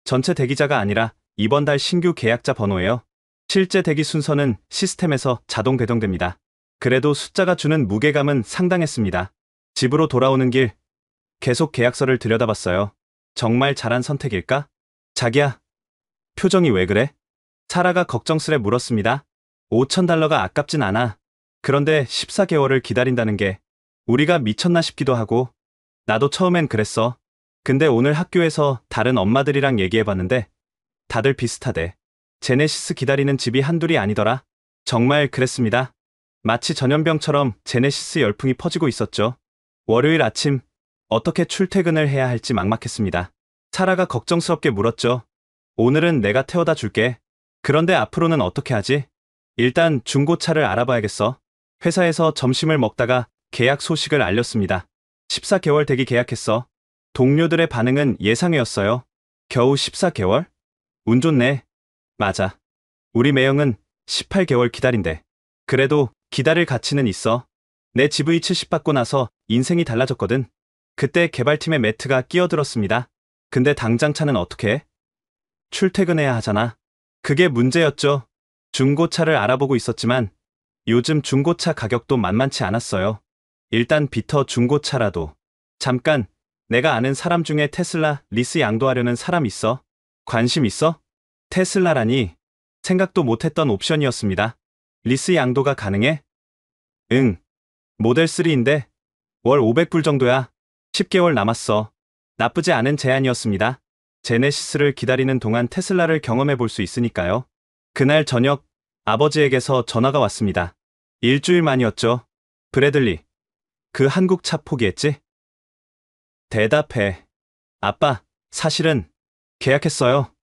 전체 대기자가 아니라 이번 달 신규 계약자 번호예요. 실제 대기 순서는 시스템에서 자동 배정됩니다. 그래도 숫자가 주는 무게감은 상당했습니다. 집으로 돌아오는 길, 계속 계약서를 들여다봤어요. 정말 잘한 선택일까? 자기야, 표정이 왜 그래? 사라가 걱정스레 물었습니다. 5,000달러가 아깝진 않아. 그런데 14개월을 기다린다는 게 우리가 미쳤나 싶기도 하고. 나도 처음엔 그랬어. 근데 오늘 학교에서 다른 엄마들이랑 얘기해봤는데 다들 비슷하대. 제네시스 기다리는 집이 한둘이 아니더라. 정말 그랬습니다. 마치 전염병처럼 제네시스 열풍이 퍼지고 있었죠. 월요일 아침 어떻게 출퇴근을 해야 할지 막막했습니다. 사라가 걱정스럽게 물었죠. 오늘은 내가 태워다 줄게. 그런데 앞으로는 어떻게 하지? 일단 중고차를 알아봐야겠어. 회사에서 점심을 먹다가 계약 소식을 알렸습니다. 14개월 대기 계약했어. 동료들의 반응은 예상외였어요. 겨우 14개월? 운 좋네. 맞아. 우리 매형은 18개월 기다린대. 그래도 기다릴 가치는 있어. 내 GV70 받고 나서 인생이 달라졌거든. 그때 개발팀의 매트가 끼어들었습니다. 근데 당장 차는 어떻게 해? 출퇴근해야 하잖아. 그게 문제였죠. 중고차를 알아보고 있었지만 요즘 중고차 가격도 만만치 않았어요. 일단 비터 중고차라도. 잠깐, 내가 아는 사람 중에 테슬라 리스 양도하려는 사람 있어? 관심 있어? 테슬라라니 생각도 못했던 옵션이었습니다. 리스 양도가 가능해? 응. 모델 3인데 월 500불 정도야. 10개월 남았어. 나쁘지 않은 제안이었습니다. 제네시스를 기다리는 동안 테슬라를 경험해 볼 수 있으니까요. 그날 저녁 아버지에게서 전화가 왔습니다. 일주일 만이었죠. 브래들리, 그 한국 차 포기했지? 대답해. 아빠, 사실은 계약했어요.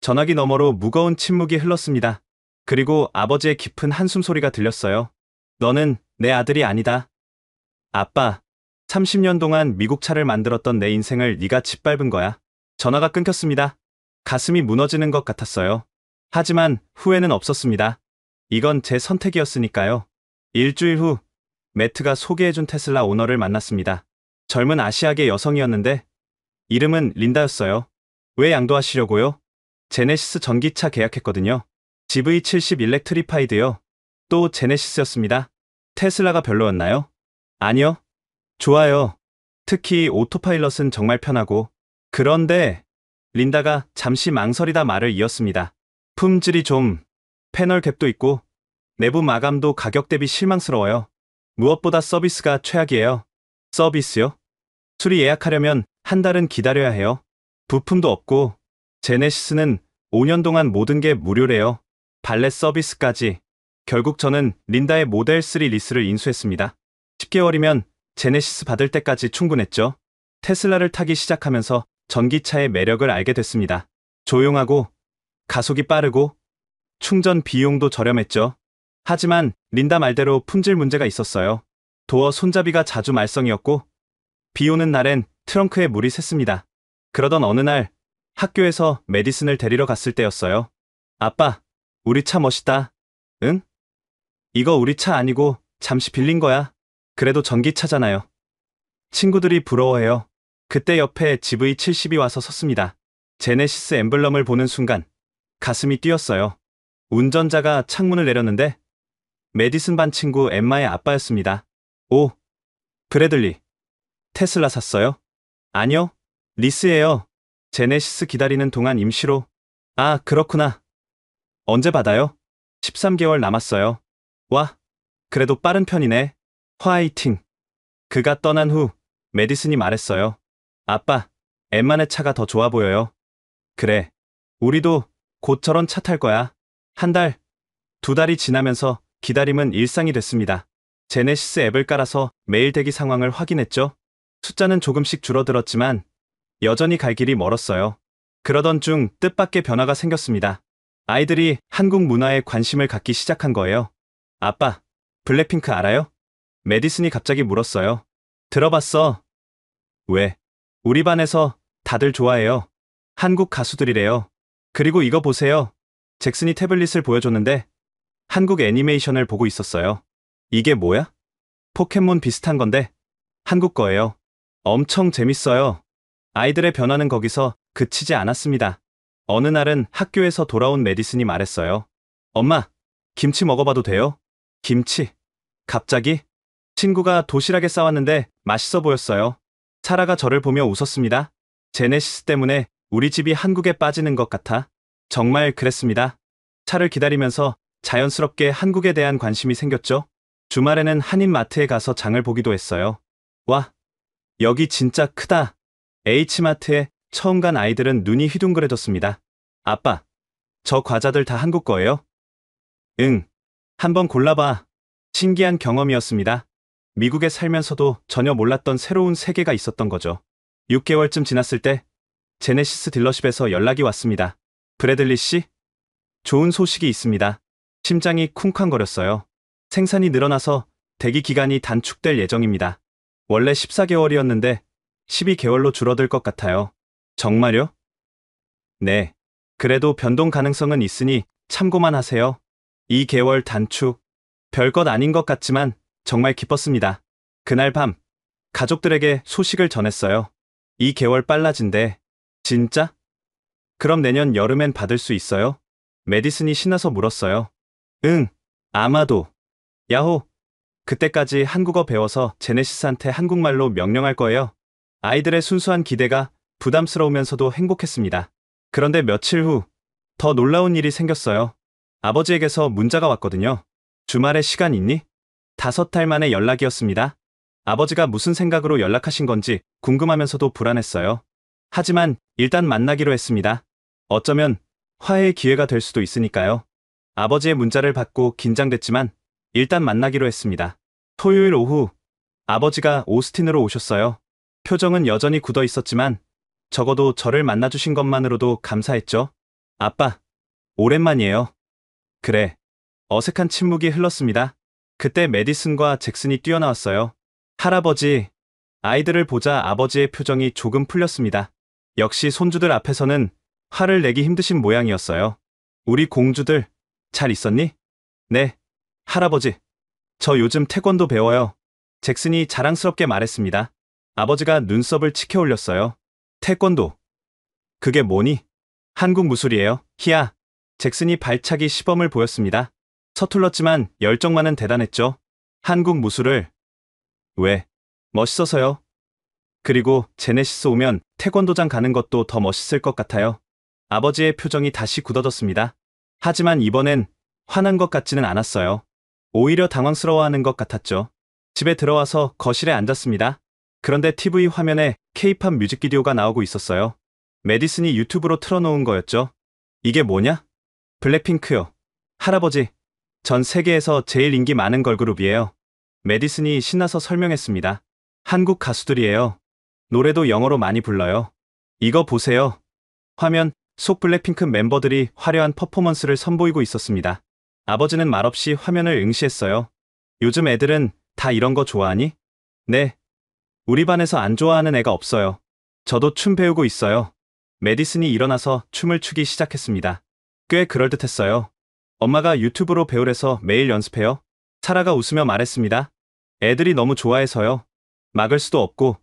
전화기 너머로 무거운 침묵이 흘렀습니다. 그리고 아버지의 깊은 한숨 소리가 들렸어요. 너는 내 아들이 아니다. 아빠, 30년 동안 미국 차를 만들었던 내 인생을 네가 짓밟은 거야. 전화가 끊겼습니다. 가슴이 무너지는 것 같았어요. 하지만 후회는 없었습니다. 이건 제 선택이었으니까요. 일주일 후 매트가 소개해준 테슬라 오너를 만났습니다. 젊은 아시아계 여성이었는데 이름은 린다였어요. 왜 양도하시려고요? 제네시스 전기차 계약했거든요. GV70 일렉트리파이드요. 또 제네시스였습니다. 테슬라가 별로였나요? 아니요. 좋아요. 특히 오토파일럿은 정말 편하고. 그런데 린다가 잠시 망설이다 말을 이었습니다. 품질이 좀, 패널 갭도 있고 내부 마감도 가격 대비 실망스러워요. 무엇보다 서비스가 최악이에요. 서비스요? 수리 예약하려면 한 달은 기다려야 해요. 부품도 없고 제네시스는 5년 동안 모든 게 무료래요. 발렛 서비스까지. 결국 저는 린다의 모델 3 리스를 인수했습니다. 10개월이면 제네시스 받을 때까지 충분했죠. 테슬라를 타기 시작하면서 전기차의 매력을 알게 됐습니다. 조용하고 가속이 빠르고 충전 비용도 저렴했죠. 하지만 린다 말대로 품질 문제가 있었어요. 도어 손잡이가 자주 말썽이었고 비 오는 날엔 트렁크에 물이 샜습니다. 그러던 어느 날 학교에서 메디슨을 데리러 갔을 때였어요. 아빠, 우리 차 멋있다. 응? 이거 우리 차 아니고 잠시 빌린 거야. 그래도 전기차잖아요. 친구들이 부러워해요. 그때 옆에 GV70이 와서 섰습니다. 제네시스 엠블럼을 보는 순간 가슴이 뛰었어요. 운전자가 창문을 내렸는데 메디슨 반 친구 엠마의 아빠였습니다. 오, 브래들리. 테슬라 샀어요? 아니요, 리스예요. 제네시스 기다리는 동안 임시로. 아, 그렇구나. 언제 받아요? 13개월 남았어요. 와, 그래도 빠른 편이네. 화이팅. 그가 떠난 후 메디슨이 말했어요. 아빠, 엠마네 차가 더 좋아 보여요. 그래, 우리도 곧 저런 차 탈 거야. 한 달, 두 달이 지나면서 기다림은 일상이 됐습니다. 제네시스 앱을 깔아서 매일 대기 상황을 확인했죠. 숫자는 조금씩 줄어들었지만 여전히 갈 길이 멀었어요. 그러던 중 뜻밖의 변화가 생겼습니다. 아이들이 한국 문화에 관심을 갖기 시작한 거예요. 아빠, 블랙핑크 알아요? 메디슨이 갑자기 물었어요. 들어봤어. 왜? 우리 반에서 다들 좋아해요. 한국 가수들이래요. 그리고 이거 보세요. 잭슨이 태블릿을 보여줬는데 한국 애니메이션을 보고 있었어요. 이게 뭐야? 포켓몬 비슷한 건데 한국 거예요. 엄청 재밌어요. 아이들의 변화는 거기서 그치지 않았습니다. 어느 날은 학교에서 돌아온 메디슨이 말했어요. 엄마, 김치 먹어봐도 돼요? 김치? 갑자기? 친구가 도시락에 싸왔는데 맛있어 보였어요. 사라가 저를 보며 웃었습니다. 제네시스 때문에 우리 집이 한국에 빠지는 것 같아. 정말 그랬습니다. 차를 기다리면서 자연스럽게 한국에 대한 관심이 생겼죠. 주말에는 한인마트에 가서 장을 보기도 했어요. 와, 여기 진짜 크다. H마트에 처음 간 아이들은 눈이 휘둥그레졌습니다. 아빠, 저 과자들 다 한국 거예요? 응. 한번 골라봐. 신기한 경험이었습니다. 미국에 살면서도 전혀 몰랐던 새로운 세계가 있었던 거죠. 6개월쯤 지났을 때 제네시스 딜러십에서 연락이 왔습니다. 브래들리 씨? 좋은 소식이 있습니다. 심장이 쿵쾅거렸어요. 생산이 늘어나서 대기 기간이 단축될 예정입니다. 원래 14개월이었는데 12개월로 줄어들 것 같아요. 정말요? 네. 그래도 변동 가능성은 있으니 참고만 하세요. 2개월 단축. 별것 아닌 것 같지만 정말 기뻤습니다. 그날 밤 가족들에게 소식을 전했어요. 2개월 빨라진대. 진짜? 그럼 내년 여름엔 받을 수 있어요? 메디슨이 신나서 물었어요. 응, 아마도. 야호. 그때까지 한국어 배워서 제네시스한테 한국말로 명령할 거예요. 아이들의 순수한 기대가 부담스러우면서도 행복했습니다. 그런데 며칠 후 더 놀라운 일이 생겼어요. 아버지에게서 문자가 왔거든요. 주말에 시간 있니? 5달 만에 연락이었습니다. 아버지가 무슨 생각으로 연락하신 건지 궁금하면서도 불안했어요. 하지만 일단 만나기로 했습니다. 어쩌면 화해의 기회가 될 수도 있으니까요. 아버지의 문자를 받고 긴장됐지만 일단 만나기로 했습니다. 토요일 오후 아버지가 오스틴으로 오셨어요. 표정은 여전히 굳어 있었지만 적어도 저를 만나주신 것만으로도 감사했죠. 아빠, 오랜만이에요. 그래. 어색한 침묵이 흘렀습니다. 그때 메디슨과 잭슨이 뛰어나왔어요. 할아버지, 아이들을 보자 아버지의 표정이 조금 풀렸습니다. 역시 손주들 앞에서는 화를 내기 힘드신 모양이었어요. 우리 공주들, 잘 있었니? 네, 할아버지. 저 요즘 태권도 배워요. 잭슨이 자랑스럽게 말했습니다. 아버지가 눈썹을 치켜 올렸어요. 태권도. 그게 뭐니? 한국 무술이에요. 히야. 잭슨이 발차기 시범을 보였습니다. 서툴렀지만 열정만은 대단했죠. 한국 무술을. 왜? 멋있어서요. 그리고 제네시스 오면 태권도장 가는 것도 더 멋있을 것 같아요. 아버지의 표정이 다시 굳어졌습니다. 하지만 이번엔 화난 것 같지는 않았어요. 오히려 당황스러워하는 것 같았죠. 집에 들어와서 거실에 앉았습니다. 그런데 TV 화면에 K-팝 뮤직비디오가 나오고 있었어요. 메디슨이 유튜브로 틀어놓은 거였죠. 이게 뭐냐? 블랙핑크요. 할아버지, 전 세계에서 제일 인기 많은 걸그룹이에요. 메디슨이 신나서 설명했습니다. 한국 가수들이에요. 노래도 영어로 많이 불러요. 이거 보세요. 화면 속 블랙핑크 멤버들이 화려한 퍼포먼스를 선보이고 있었습니다. 아버지는 말없이 화면을 응시했어요. 요즘 애들은 다 이런 거 좋아하니? 네. 우리 반에서 안 좋아하는 애가 없어요. 저도 춤 배우고 있어요. 메디슨이 일어나서 춤을 추기 시작했습니다. 꽤 그럴듯했어요. 엄마가 유튜브로 배우래서 매일 연습해요. 사라가 웃으며 말했습니다. 애들이 너무 좋아해서요. 막을 수도 없고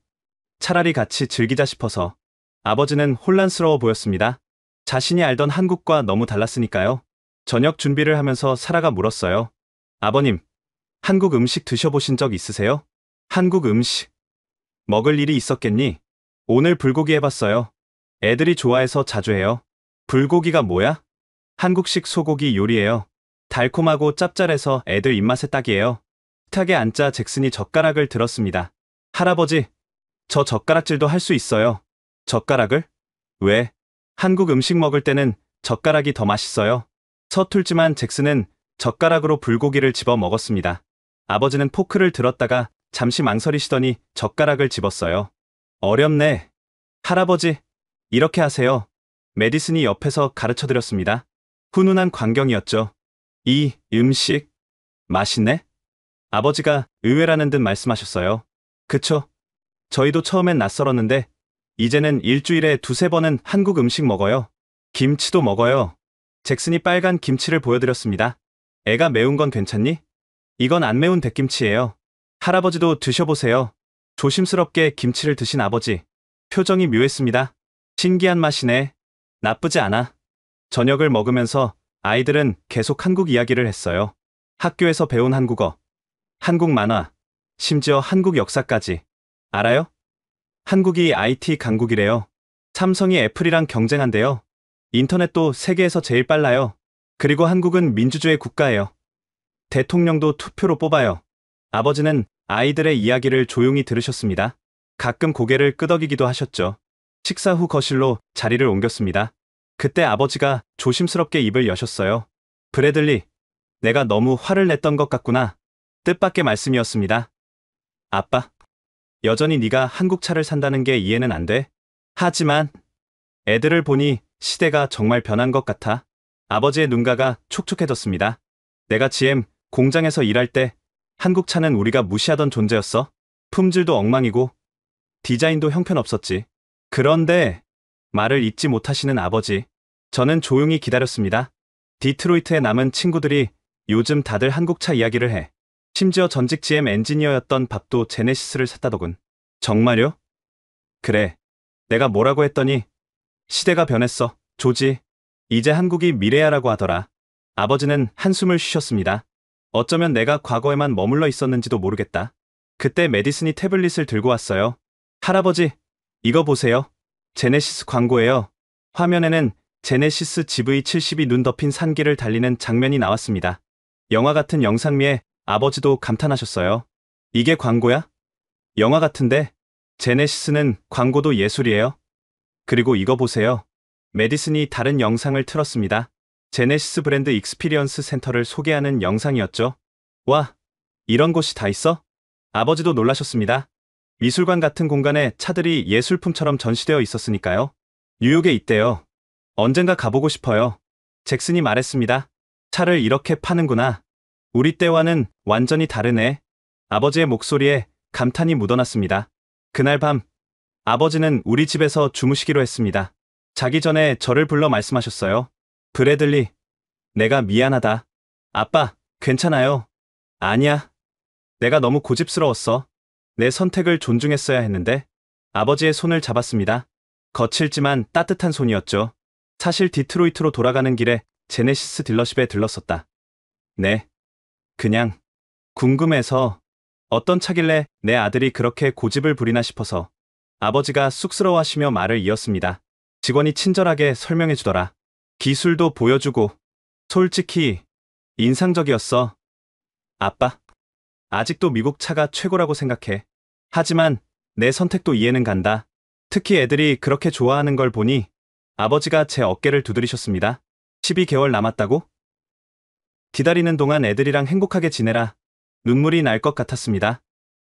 차라리 같이 즐기자 싶어서. 아버지는 혼란스러워 보였습니다. 자신이 알던 한국과 너무 달랐으니까요. 저녁 준비를 하면서 사라가 물었어요. 아버님, 한국 음식 드셔보신 적 있으세요? 한국 음식. 먹을 일이 있었겠니? 오늘 불고기 해봤어요. 애들이 좋아해서 자주 해요. 불고기가 뭐야? 한국식 소고기 요리예요. 달콤하고 짭짤해서 애들 입맛에 딱이에요. 식탁에 앉자 잭슨이 젓가락을 들었습니다. 할아버지, 저 젓가락질도 할 수 있어요. 젓가락을? 왜? 한국 음식 먹을 때는 젓가락이 더 맛있어요. 서툴지만 잭슨은 젓가락으로 불고기를 집어 먹었습니다. 아버지는 포크를 들었다가 잠시 망설이시더니 젓가락을 집었어요. 어렵네. 할아버지, 이렇게 하세요. 메디슨이 옆에서 가르쳐드렸습니다. 훈훈한 광경이었죠. 이 음식 맛있네? 아버지가 의외라는 듯 말씀하셨어요. 그쵸? 저희도 처음엔 낯설었는데 이제는 일주일에 2~3번은 한국 음식 먹어요. 김치도 먹어요. 잭슨이 빨간 김치를 보여드렸습니다. 애가 매운 건 괜찮니? 이건 안 매운 백김치예요. 할아버지도 드셔보세요. 조심스럽게 김치를 드신 아버지. 표정이 묘했습니다. 신기한 맛이네. 나쁘지 않아. 저녁을 먹으면서 아이들은 계속 한국 이야기를 했어요. 학교에서 배운 한국어, 한국 만화, 심지어 한국 역사까지. 알아요? 한국이 IT 강국이래요. 삼성이 애플이랑 경쟁한대요. 인터넷도 세계에서 제일 빨라요. 그리고 한국은 민주주의 국가예요. 대통령도 투표로 뽑아요. 아버지는 아이들의 이야기를 조용히 들으셨습니다. 가끔 고개를 끄덕이기도 하셨죠. 식사 후 거실로 자리를 옮겼습니다. 그때 아버지가 조심스럽게 입을 여셨어요. 브래들리, 내가 너무 화를 냈던 것 같구나. 뜻밖의 말씀이었습니다. 아빠, 여전히 네가 한국 차를 산다는 게 이해는 안 돼. 하지만 애들을 보니 시대가 정말 변한 것 같아. 아버지의 눈가가 촉촉해졌습니다. 내가 GM 공장에서 일할 때 한국 차는 우리가 무시하던 존재였어. 품질도 엉망이고 디자인도 형편없었지. 그런데 말을 잊지 못하시는 아버지. 저는 조용히 기다렸습니다. 디트로이트에 남은 친구들이 요즘 다들 한국차 이야기를 해. 심지어 전직 GM 엔지니어였던 밥도 제네시스를 샀다더군. 정말요? 그래. 내가 뭐라고 했더니 시대가 변했어. 조지. 이제 한국이 미래야라고 하더라. 아버지는 한숨을 쉬셨습니다. 어쩌면 내가 과거에만 머물러 있었는지도 모르겠다. 그때 메디슨이 태블릿을 들고 왔어요. 할아버지, 이거 보세요. 제네시스 광고예요. 화면에는 제네시스 GV70이 눈 덮인 산길을 달리는 장면이 나왔습니다. 영화 같은 영상미에 아버지도 감탄하셨어요. 이게 광고야? 영화 같은데? 제네시스는 광고도 예술이에요. 그리고 이거 보세요. 메디슨이 다른 영상을 틀었습니다. 제네시스 브랜드 익스피리언스 센터를 소개하는 영상이었죠. 와, 이런 곳이 다 있어? 아버지도 놀라셨습니다. 미술관 같은 공간에 차들이 예술품처럼 전시되어 있었으니까요. 뉴욕에 있대요. 언젠가 가보고 싶어요. 잭슨이 말했습니다. 차를 이렇게 파는구나. 우리 때와는 완전히 다르네. 아버지의 목소리에 감탄이 묻어났습니다. 그날 밤, 아버지는 우리 집에서 주무시기로 했습니다. 자기 전에 저를 불러 말씀하셨어요. 브래들리, 내가 미안하다. 아빠, 괜찮아요. 아니야. 내가 너무 고집스러웠어. 내 선택을 존중했어야 했는데. 아버지의 손을 잡았습니다. 거칠지만 따뜻한 손이었죠. 사실 디트로이트로 돌아가는 길에 제네시스 딜러십에 들렀었다. 네. 그냥 궁금해서 어떤 차길래 내 아들이 그렇게 고집을 부리나 싶어서. 아버지가 쑥스러워하시며 말을 이었습니다. 직원이 친절하게 설명해 주더라. 기술도 보여주고 솔직히 인상적이었어. 아빠, 아직도 미국 차가 최고라고 생각해. 하지만 내 선택도 이해는 간다. 특히 애들이 그렇게 좋아하는 걸 보니. 아버지가 제 어깨를 두드리셨습니다. 12개월 남았다고? 기다리는 동안 애들이랑 행복하게 지내라. 눈물이 날 것 같았습니다.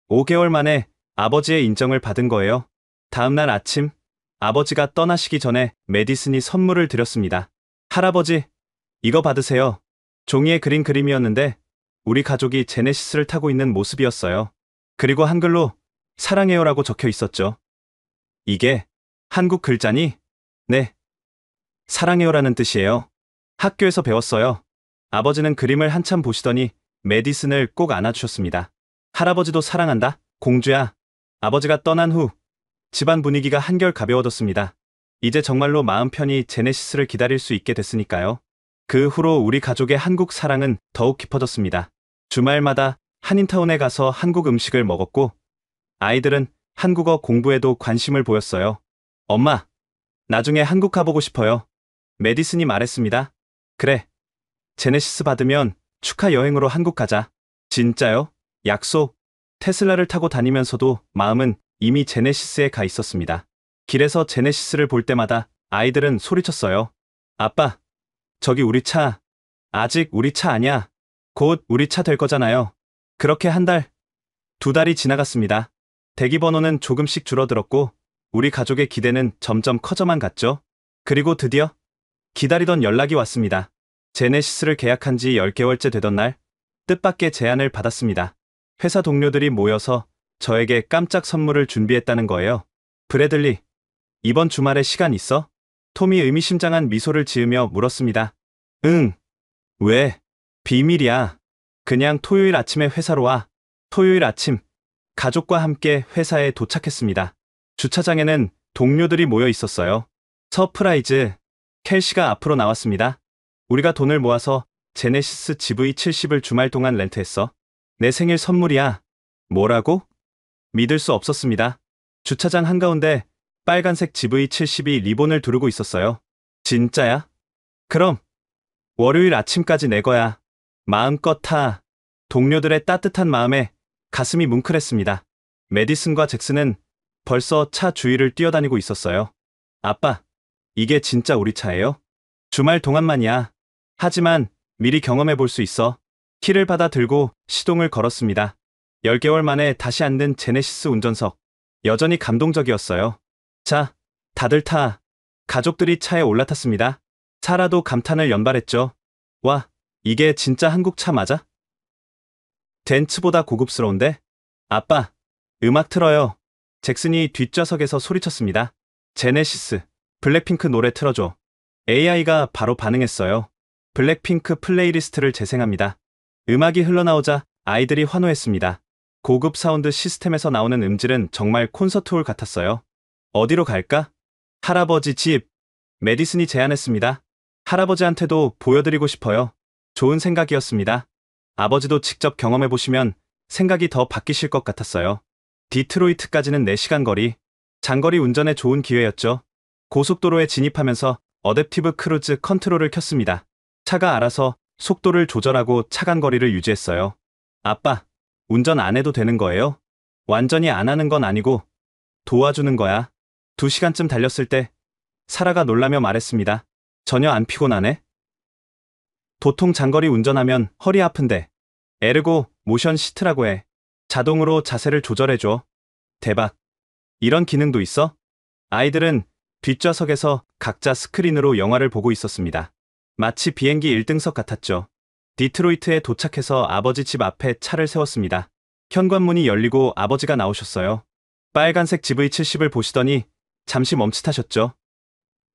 5개월 만에 아버지의 인정을 받은 거예요. 다음 날 아침, 아버지가 떠나시기 전에 메디슨이 선물을 드렸습니다. 할아버지, 이거 받으세요. 종이에 그린 그림이었는데 우리 가족이 제네시스를 타고 있는 모습이었어요. 그리고 한글로 사랑해요라고 적혀 있었죠. 이게 한국 글자니? 네. 사랑해요라는 뜻이에요. 학교에서 배웠어요. 아버지는 그림을 한참 보시더니 메디슨을 꼭 안아주셨습니다. 할아버지도 사랑한다, 공주야. 아버지가 떠난 후 집안 분위기가 한결 가벼워졌습니다. 이제 정말로 마음 편히 제네시스를 기다릴 수 있게 됐으니까요. 그 후로 우리 가족의 한국 사랑은 더욱 깊어졌습니다. 주말마다 한인타운에 가서 한국 음식을 먹었고 아이들은 한국어 공부에도 관심을 보였어요. 엄마, 나중에 한국 가보고 싶어요. 메디슨이 말했습니다. 그래. 제네시스 받으면 축하 여행으로 한국 가자. 진짜요? 약속. 테슬라를 타고 다니면서도 마음은 이미 제네시스에 가 있었습니다. 길에서 제네시스를 볼 때마다 아이들은 소리쳤어요. 아빠, 저기 우리 차. 아직 우리 차 아니야. 곧 우리 차 될 거잖아요. 그렇게 한 달, 2달이 지나갔습니다. 대기번호는 조금씩 줄어들었고 우리 가족의 기대는 점점 커져만 갔죠. 그리고 드디어 기다리던 연락이 왔습니다. 제네시스를 계약한 지 10개월째 되던 날, 뜻밖의 제안을 받았습니다. 회사 동료들이 모여서 저에게 깜짝 선물을 준비했다는 거예요. 브래들리, 이번 주말에 시간 있어? 톰이 의미심장한 미소를 지으며 물었습니다. 응. 왜? 비밀이야. 그냥 토요일 아침에 회사로 와. 토요일 아침, 가족과 함께 회사에 도착했습니다. 주차장에는 동료들이 모여 있었어요. 서프라이즈. 켈시가 앞으로 나왔습니다. 우리가 돈을 모아서 제네시스 GV70을 주말 동안 렌트했어. 내 생일 선물이야. 뭐라고? 믿을 수 없었습니다. 주차장 한가운데 빨간색 GV70이 리본을 두르고 있었어요. 진짜야? 그럼 월요일 아침까지 내 거야. 마음껏 타. 동료들의 따뜻한 마음에 가슴이 뭉클했습니다. 메디슨과 잭슨은 벌써 차 주위를 뛰어다니고 있었어요. 아빠, 이게 진짜 우리 차예요? 주말 동안만이야. 하지만 미리 경험해 볼 수 있어. 키를 받아 들고 시동을 걸었습니다. 10개월 만에 다시 앉는 제네시스 운전석. 여전히 감동적이었어요. 자, 다들 타. 가족들이 차에 올라탔습니다. 사라도 감탄을 연발했죠. 와, 이게 진짜 한국 차 맞아? 벤츠보다 고급스러운데? 아빠, 음악 틀어요. 잭슨이 뒷좌석에서 소리쳤습니다. 제네시스, 블랙핑크 노래 틀어줘. AI가 바로 반응했어요. 블랙핑크 플레이리스트를 재생합니다. 음악이 흘러나오자 아이들이 환호했습니다. 고급 사운드 시스템에서 나오는 음질은 정말 콘서트홀 같았어요. 어디로 갈까? 할아버지 집. 메디슨이 제안했습니다. 할아버지한테도 보여드리고 싶어요. 좋은 생각이었습니다. 아버지도 직접 경험해보시면 생각이 더 바뀌실 것 같았어요. 디트로이트까지는 4시간 거리. 장거리 운전에 좋은 기회였죠. 고속도로에 진입하면서 어댑티브 크루즈 컨트롤을 켰습니다. 차가 알아서 속도를 조절하고 차간 거리를 유지했어요. 아빠, 운전 안 해도 되는 거예요? 완전히 안 하는 건 아니고 도와주는 거야. 2시간쯤 달렸을 때 사라가 놀라며 말했습니다. 전혀 안 피곤하네? 보통 장거리 운전하면 허리 아픈데 에르고 모션 시트라고 해. 자동으로 자세를 조절해줘. 대박. 이런 기능도 있어? 아이들은 뒷좌석에서 각자 스크린으로 영화를 보고 있었습니다. 마치 비행기 1등석 같았죠. 디트로이트에 도착해서 아버지 집 앞에 차를 세웠습니다. 현관문이 열리고 아버지가 나오셨어요. 빨간색 GV70을 보시더니 잠시 멈칫하셨죠.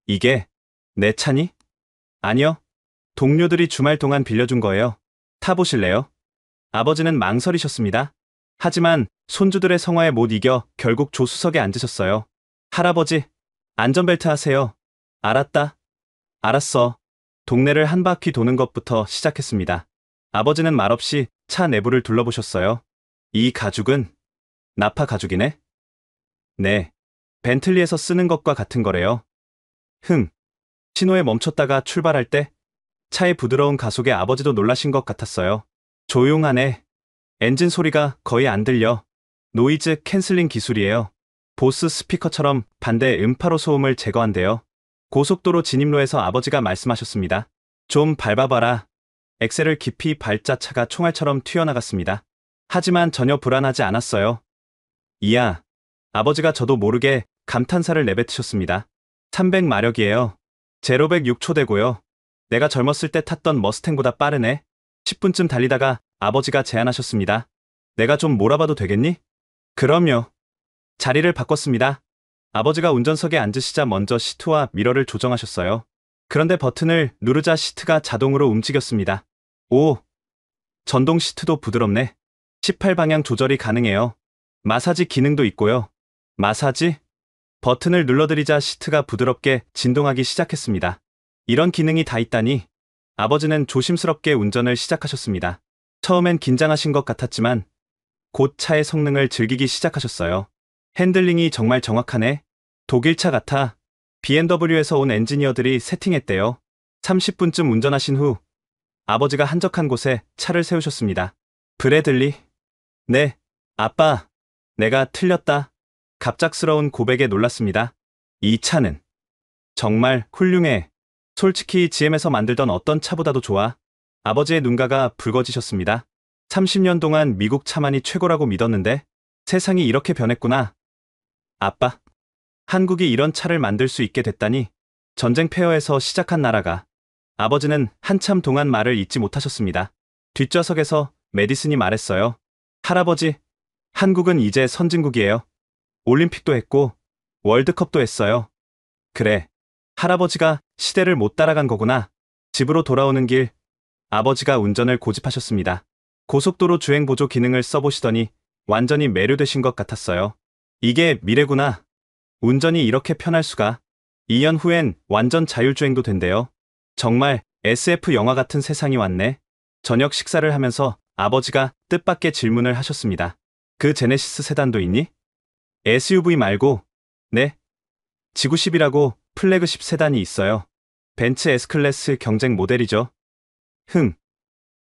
이게 내 차니? 아니요. 동료들이 주말 동안 빌려준 거예요. 타보실래요? 아버지는 망설이셨습니다. 하지만 손주들의 성화에 못 이겨 결국 조수석에 앉으셨어요. 할아버지, 안전벨트 하세요. 알았다. 알았어. 동네를 한 바퀴 도는 것부터 시작했습니다. 아버지는 말없이 차 내부를 둘러보셨어요. 이 가죽은 나파 가죽이네? 네. 벤틀리에서 쓰는 것과 같은 거래요. 신호에 멈췄다가 출발할 때 차의 부드러운 가속에 아버지도 놀라신 것 같았어요. 조용하네. 엔진 소리가 거의 안 들려. 노이즈 캔슬링 기술이에요. 보스 스피커처럼 반대 음파로 소음을 제거한대요. 고속도로 진입로에서 아버지가 말씀하셨습니다. 좀 밟아봐라. 엑셀을 깊이 밟자 차가 총알처럼 튀어나갔습니다. 하지만 전혀 불안하지 않았어요. 이야. 아버지가 저도 모르게 감탄사를 내뱉으셨습니다. 300마력이에요. 제로백 6초대고요. 내가 젊었을 때 탔던 머스탱보다 빠르네. 10분쯤 달리다가 아버지가 제안하셨습니다. 내가 좀 몰아봐도 되겠니? 그럼요. 자리를 바꿨습니다. 아버지가 운전석에 앉으시자 먼저 시트와 미러를 조정하셨어요. 그런데 버튼을 누르자 시트가 자동으로 움직였습니다. 오! 전동 시트도 부드럽네. 18방향 조절이 가능해요. 마사지 기능도 있고요. 마사지? 버튼을 눌러드리자 시트가 부드럽게 진동하기 시작했습니다. 이런 기능이 다 있다니. 아버지는 조심스럽게 운전을 시작하셨습니다. 처음엔 긴장하신 것 같았지만 곧 차의 성능을 즐기기 시작하셨어요. 핸들링이 정말 정확하네. 독일차 같아. BMW에서 온 엔지니어들이 세팅했대요. 30분쯤 운전하신 후 아버지가 한적한 곳에 차를 세우셨습니다. 브래들리? 네, 아빠. 내가 틀렸다. 갑작스러운 고백에 놀랐습니다. 이 차는 정말 훌륭해. 솔직히 GM에서 만들던 어떤 차보다도 좋아. 아버지의 눈가가 붉어지셨습니다. 30년 동안 미국 차만이 최고라고 믿었는데 세상이 이렇게 변했구나. 아빠, 한국이 이런 차를 만들 수 있게 됐다니. 전쟁 폐허에서 시작한 나라가. 아버지는 한참 동안 말을 잇지 못하셨습니다. 뒷좌석에서 메디슨이 말했어요. 할아버지, 한국은 이제 선진국이에요. 올림픽도 했고 월드컵도 했어요. 그래, 할아버지가 시대를 못 따라간 거구나. 집으로 돌아오는 길, 아버지가 운전을 고집하셨습니다. 고속도로 주행보조 기능을 써보시더니 완전히 매료되신 것 같았어요. 이게 미래구나. 운전이 이렇게 편할 수가. 2년 후엔 완전 자율주행도 된대요. 정말 SF 영화 같은 세상이 왔네. 저녁 식사를 하면서 아버지가 뜻밖의 질문을 하셨습니다. 그 제네시스 세단도 있니? SUV 말고. 네. G90이라고 플래그십 세단이 있어요. 벤츠 S클래스 경쟁 모델이죠.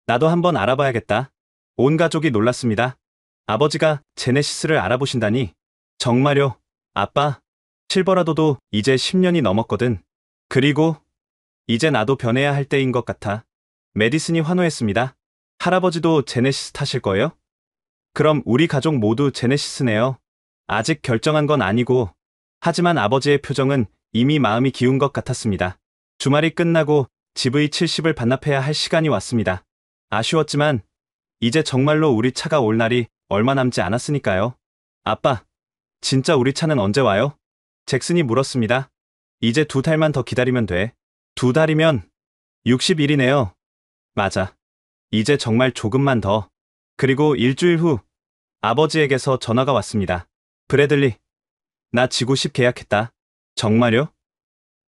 나도 한번 알아봐야겠다. 온 가족이 놀랐습니다. 아버지가 제네시스를 알아보신다니. 정말요, 아빠. 실버라도도 이제 10년이 넘었거든. 그리고 이제 나도 변해야 할 때인 것 같아. 메디슨이 환호했습니다. 할아버지도 제네시스 타실 거예요? 그럼 우리 가족 모두 제네시스네요. 아직 결정한 건 아니고, 하지만 아버지의 표정은 이미 마음이 기운 것 같았습니다. 주말이 끝나고 GV70을 반납해야 할 시간이 왔습니다. 아쉬웠지만 이제 정말로 우리 차가 올 날이 얼마 남지 않았으니까요. 아빠, 진짜 우리 차는 언제 와요? 잭슨이 물었습니다. 이제 2달만 더 기다리면 돼. 2달이면 60일이네요. 맞아. 이제 정말 조금만 더. 그리고 일주일 후 아버지에게서 전화가 왔습니다. 브래들리, 나 지구 10 계약했다. 정말요?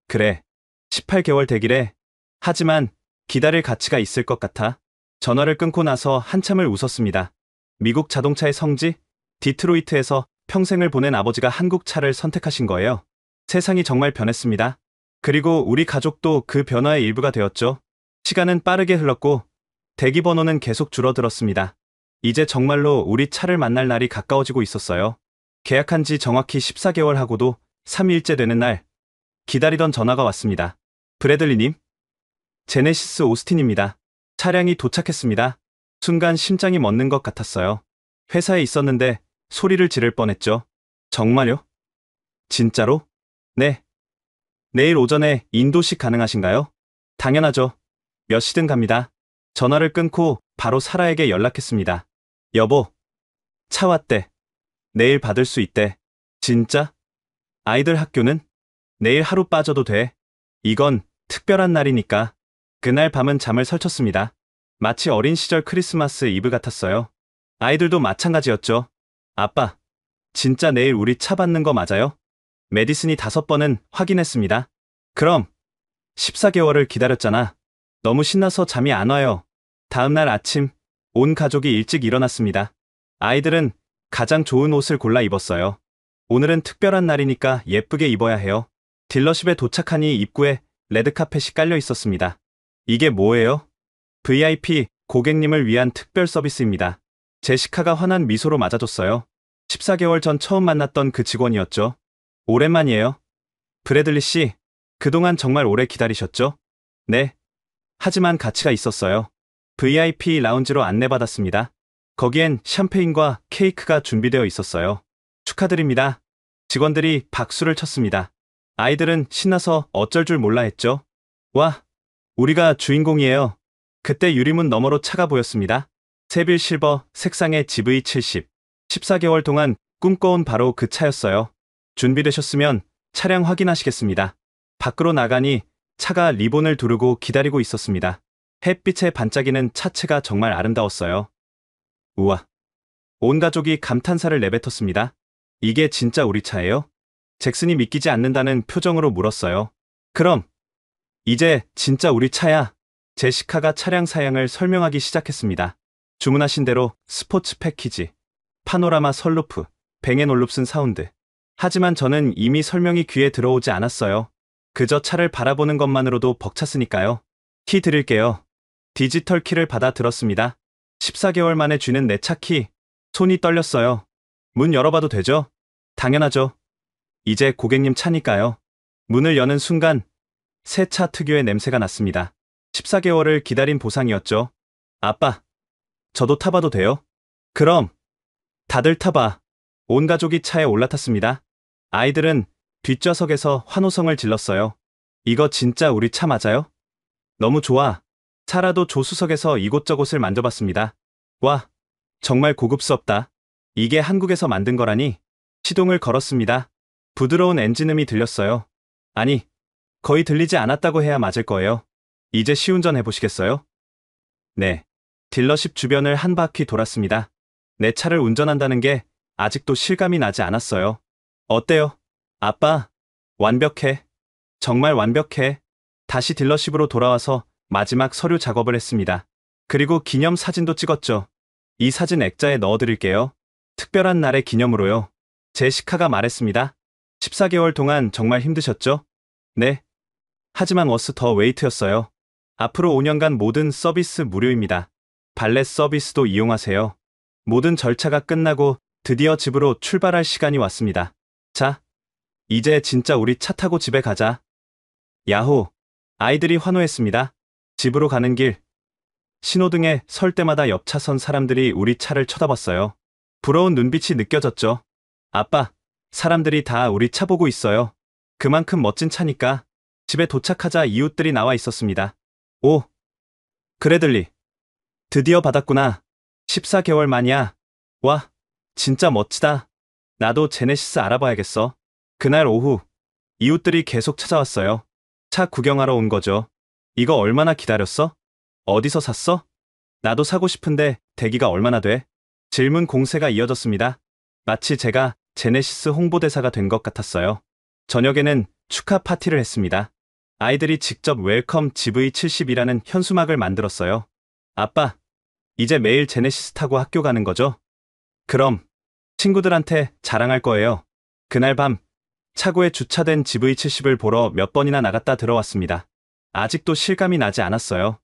그래. 18개월 되기래. 하지만 기다릴 가치가 있을 것 같아. 전화를 끊고 나서 한참을 웃었습니다. 미국 자동차의 성지, 디트로이트에서 평생을 보낸 아버지가 한국 차를 선택하신 거예요. 세상이 정말 변했습니다. 그리고 우리 가족도 그 변화의 일부가 되었죠. 시간은 빠르게 흘렀고 대기 번호는 계속 줄어들었습니다. 이제 정말로 우리 차를 만날 날이 가까워지고 있었어요. 계약한 지 정확히 14개월 하고도 3일째 되는 날, 기다리던 전화가 왔습니다. 브래들리님? 제네시스 오스틴입니다. 차량이 도착했습니다. 순간 심장이 멎는 것 같았어요. 회사에 있었는데 소리를 지를 뻔했죠. 정말요? 진짜로? 네. 내일 오전에 인도식 가능하신가요? 당연하죠. 몇 시든 갑니다. 전화를 끊고 바로 사라에게 연락했습니다. 여보, 차 왔대. 내일 받을 수 있대. 진짜? 아이들 학교는? 내일 하루 빠져도 돼. 이건 특별한 날이니까. 그날 밤은 잠을 설쳤습니다. 마치 어린 시절 크리스마스 이브 같았어요. 아이들도 마찬가지였죠. 아빠, 진짜 내일 우리 차 받는 거 맞아요? 메디슨이 5번은 확인했습니다. 그럼 14개월을 기다렸잖아. 너무 신나서 잠이 안 와요. 다음날 아침 온 가족이 일찍 일어났습니다. 아이들은 가장 좋은 옷을 골라 입었어요. 오늘은 특별한 날이니까 예쁘게 입어야 해요. 딜러십에 도착하니 입구에 레드카펫이 깔려 있었습니다. 이게 뭐예요? VIP 고객님을 위한 특별 서비스입니다. 제시카가 환한 미소로 맞아줬어요. 14개월 전 처음 만났던 그 직원이었죠. 오랜만이에요. 브래들리 씨, 그동안 정말 오래 기다리셨죠? 네. 하지만 가치가 있었어요. VIP 라운지로 안내받았습니다. 거기엔 샴페인과 케이크가 준비되어 있었어요. 축하드립니다. 직원들이 박수를 쳤습니다. 아이들은 신나서 어쩔 줄 몰라 했죠. 와, 우리가 주인공이에요. 그때 유리문 너머로 차가 보였습니다. 세빌 실버 색상의 GV70. 14개월 동안 꿈꿔온 바로 그 차였어요. 준비되셨으면 차량 확인하시겠습니다. 밖으로 나가니 차가 리본을 두르고 기다리고 있었습니다. 햇빛에 반짝이는 차체가 정말 아름다웠어요. 우와. 온 가족이 감탄사를 내뱉었습니다. 이게 진짜 우리 차예요? 잭슨이 믿기지 않는다는 표정으로 물었어요. 그럼 이제 진짜 우리 차야. 제시카가 차량 사양을 설명하기 시작했습니다. 주문하신 대로 스포츠 패키지, 파노라마 선루프, 뱅앤올룹슨 사운드. 하지만 저는 이미 설명이 귀에 들어오지 않았어요. 그저 차를 바라보는 것만으로도 벅찼으니까요. 키 드릴게요. 디지털 키를 받아 들었습니다. 14개월 만에 쥐는 내 차 키. 손이 떨렸어요. 문 열어봐도 되죠? 당연하죠. 이제 고객님 차니까요. 문을 여는 순간 새 차 특유의 냄새가 났습니다. 14개월을 기다린 보상이었죠. 아빠, 저도 타봐도 돼요? 그럼 다들 타봐. 온 가족이 차에 올라탔습니다. 아이들은 뒷좌석에서 환호성을 질렀어요. 이거 진짜 우리 차 맞아요? 너무 좋아. 차라도 조수석에서 이곳저곳을 만져봤습니다. 와, 정말 고급스럽다. 이게 한국에서 만든 거라니. 시동을 걸었습니다. 부드러운 엔진음이 들렸어요. 아니, 거의 들리지 않았다고 해야 맞을 거예요. 이제 시운전 해보시겠어요? 네. 딜러십 주변을 한 바퀴 돌았습니다. 내 차를 운전한다는 게 아직도 실감이 나지 않았어요. 어때요? 아빠, 완벽해. 정말 완벽해. 다시 딜러십으로 돌아와서 마지막 서류 작업을 했습니다. 그리고 기념 사진도 찍었죠. 이 사진 액자에 넣어드릴게요. 특별한 날의 기념으로요. 제시카가 말했습니다. 14개월 동안 정말 힘드셨죠? 네. 하지만 워스 더 웨이트였어요. 앞으로 5년간 모든 서비스 무료입니다. 발렛 서비스도 이용하세요. 모든 절차가 끝나고 드디어 집으로 출발할 시간이 왔습니다. 자, 이제 진짜 우리 차 타고 집에 가자. 야호. 아이들이 환호했습니다. 집으로 가는 길. 신호등에 설 때마다 옆 차선 사람들이 우리 차를 쳐다봤어요. 부러운 눈빛이 느껴졌죠. 아빠, 사람들이 다 우리 차 보고 있어요. 그만큼 멋진 차니까. 집에 도착하자 이웃들이 나와 있었습니다. 오, 그래들리. 드디어 받았구나. 14개월 만이야. 와, 진짜 멋지다. 나도 제네시스 알아봐야겠어. 그날 오후, 이웃들이 계속 찾아왔어요. 차 구경하러 온 거죠. 이거 얼마나 기다렸어? 어디서 샀어? 나도 사고 싶은데 대기가 얼마나 돼? 질문 공세가 이어졌습니다. 마치 제가 제네시스 홍보대사가 된 것 같았어요. 저녁에는 축하 파티를 했습니다. 아이들이 직접 웰컴 GV70이라는 현수막을 만들었어요. 아빠, 이제 매일 제네시스 타고 학교 가는 거죠? 그럼 친구들한테 자랑할 거예요. 그날 밤 차고에 주차된 GV70을 보러 몇 번이나 나갔다 들어왔습니다. 아직도 실감이 나지 않았어요.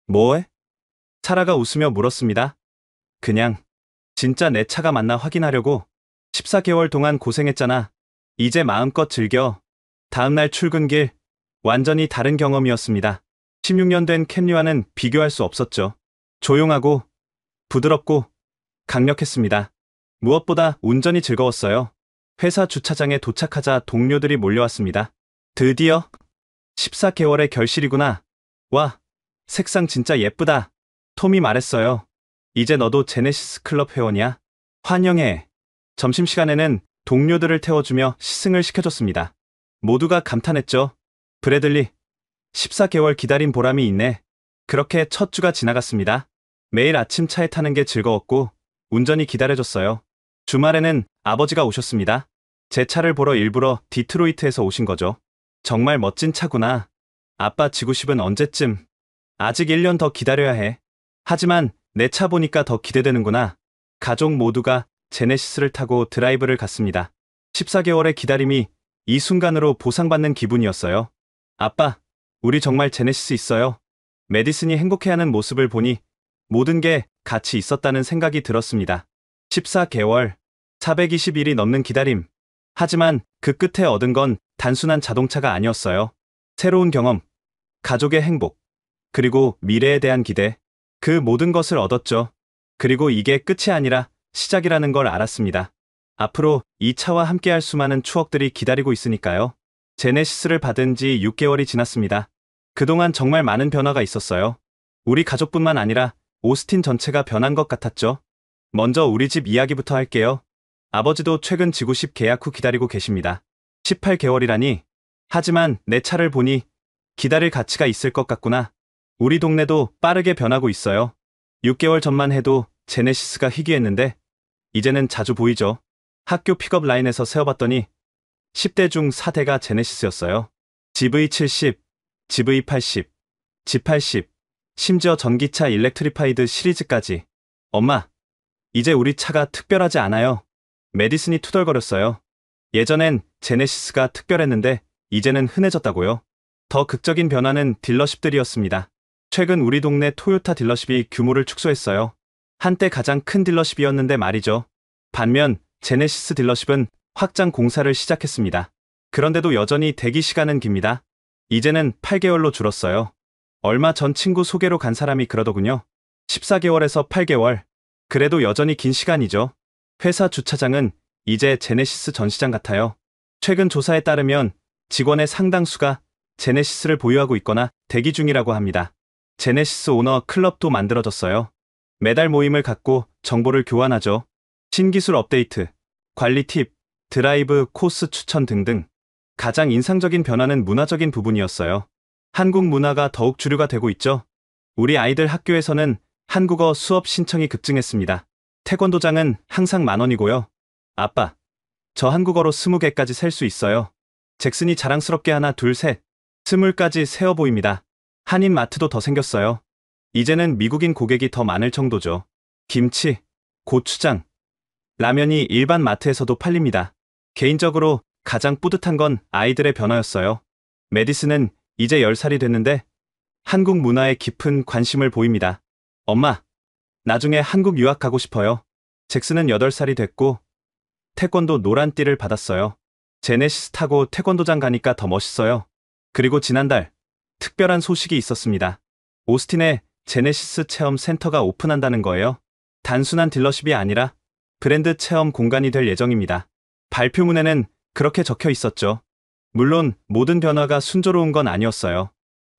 뭐해? 사라가 웃으며 물었습니다. 그냥 진짜 내 차가 맞나 확인하려고. 14개월 동안 고생했잖아. 이제 마음껏 즐겨. 다음날 출근길, 완전히 다른 경험이었습니다. 16년 된 캠리와는 비교할 수 없었죠. 조용하고 부드럽고 강력했습니다. 무엇보다 운전이 즐거웠어요. 회사 주차장에 도착하자 동료들이 몰려왔습니다. 드디어 14개월의 결실이구나. 와, 색상 진짜 예쁘다. 톰이 말했어요. 이제 너도 제네시스 클럽 회원이야. 환영해. 점심시간에는 동료들을 태워주며 시승을 시켜줬습니다. 모두가 감탄했죠. 브래들리, 14개월 기다린 보람이 있네. 그렇게 첫 주가 지나갔습니다. 매일 아침 차에 타는 게 즐거웠고 운전이 기다려졌어요. 주말에는 아버지가 오셨습니다. 제 차를 보러 일부러 디트로이트에서 오신 거죠. 정말 멋진 차구나. 아빠 지구십은 언제쯤? 아직 1년 더 기다려야 해. 하지만 내 차 보니까 더 기대되는구나. 가족 모두가 제네시스를 타고 드라이브를 갔습니다. 14개월의 기다림이 이 순간으로 보상받는 기분이었어요. 아빠, 우리 정말 제네시스 있어요. 메디슨이 행복해하는 모습을 보니 모든 게 가치 있었다는 생각이 들었습니다. 14개월, 420일이 넘는 기다림. 하지만 그 끝에 얻은 건 단순한 자동차가 아니었어요. 새로운 경험, 가족의 행복, 그리고 미래에 대한 기대. 그 모든 것을 얻었죠. 그리고 이게 끝이 아니라 시작이라는 걸 알았습니다. 앞으로 이 차와 함께할 수많은 추억들이 기다리고 있으니까요. 제네시스를 받은 지 6개월이 지났습니다. 그동안 정말 많은 변화가 있었어요. 우리 가족뿐만 아니라 오스틴 전체가 변한 것 같았죠. 먼저 우리 집 이야기부터 할게요. 아버지도 최근 지구십 계약 후 기다리고 계십니다. 18개월이라니. 하지만 내 차를 보니 기다릴 가치가 있을 것 같구나. 우리 동네도 빠르게 변하고 있어요. 6개월 전만 해도 제네시스가 희귀했는데 이제는 자주 보이죠. 학교 픽업 라인에서 세어봤더니 10대 중 4대가 제네시스였어요. GV70, GV80, G80, 심지어 전기차 일렉트리파이드 시리즈까지. 엄마, 이제 우리 차가 특별하지 않아요. 메디슨이 투덜거렸어요. 예전엔 제네시스가 특별했는데 이제는 흔해졌다고요. 더 극적인 변화는 딜러십들이었습니다. 최근 우리 동네 토요타 딜러십이 규모를 축소했어요. 한때 가장 큰 딜러십이었는데 말이죠. 반면 제네시스 딜러십은 확장 공사를 시작했습니다. 그런데도 여전히 대기 시간은 깁니다. 이제는 8개월로 줄었어요. 얼마 전 친구 소개로 간 사람이 그러더군요. 14개월에서 8개월. 그래도 여전히 긴 시간이죠. 회사 주차장은 이제 제네시스 전시장 같아요. 최근 조사에 따르면 직원의 상당수가 제네시스를 보유하고 있거나 대기 중이라고 합니다. 제네시스 오너 클럽도 만들어졌어요. 매달 모임을 갖고 정보를 교환하죠. 신기술 업데이트, 관리 팁, 드라이브 코스 추천 등등. 가장 인상적인 변화는 문화적인 부분이었어요. 한국 문화가 더욱 주류가 되고 있죠. 우리 아이들 학교에서는 한국어 수업 신청이 급증했습니다. 태권도장은 항상 10,000원이고요. 아빠, 저 한국어로 20개까지 셀 수 있어요. 잭슨이 자랑스럽게 하나 둘 셋, 20까지 세어 보입니다. 한인 마트도 더 생겼어요. 이제는 미국인 고객이 더 많을 정도죠. 김치, 고추장, 라면이 일반 마트에서도 팔립니다. 개인적으로 가장 뿌듯한 건 아이들의 변화였어요. 메디슨은 이제 10살이 됐는데 한국 문화에 깊은 관심을 보입니다. 엄마, 나중에 한국 유학 가고 싶어요. 잭슨은 8살이 됐고 태권도 노란띠를 받았어요. 제네시스 타고 태권도장 가니까 더 멋있어요. 그리고 지난달 특별한 소식이 있었습니다. 오스틴에 제네시스 체험 센터가 오픈한다는 거예요. 단순한 딜러십이 아니라 브랜드 체험 공간이 될 예정입니다. 발표문에는 그렇게 적혀 있었죠. 물론 모든 변화가 순조로운 건 아니었어요.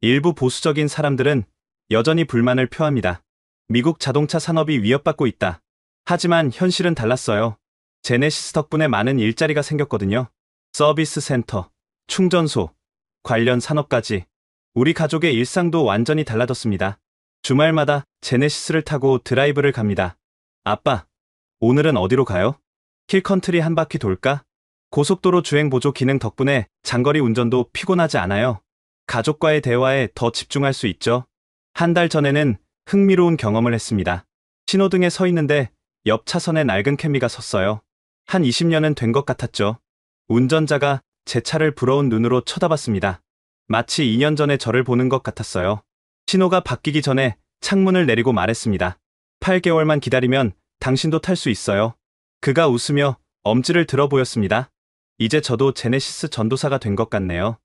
일부 보수적인 사람들은 여전히 불만을 표합니다. 미국 자동차 산업이 위협받고 있다. 하지만 현실은 달랐어요. 제네시스 덕분에 많은 일자리가 생겼거든요. 서비스 센터, 충전소, 관련 산업까지. 우리 가족의 일상도 완전히 달라졌습니다. 주말마다 제네시스를 타고 드라이브를 갑니다. 아빠, 오늘은 어디로 가요? 힐컨트리 한 바퀴 돌까? 고속도로 주행 보조 기능 덕분에 장거리 운전도 피곤하지 않아요. 가족과의 대화에 더 집중할 수 있죠. 한 달 전에는 흥미로운 경험을 했습니다. 신호등에 서 있는데 옆 차선에 낡은 캠리가 섰어요. 한 20년은 된 것 같았죠. 운전자가 제 차를 부러운 눈으로 쳐다봤습니다. 마치 2년 전에 저를 보는 것 같았어요. 신호가 바뀌기 전에 창문을 내리고 말했습니다. 8개월만 기다리면 당신도 탈 수 있어요. 그가 웃으며 엄지를 들어 보였습니다. 이제 저도 제네시스 전도사가 된 것 같네요.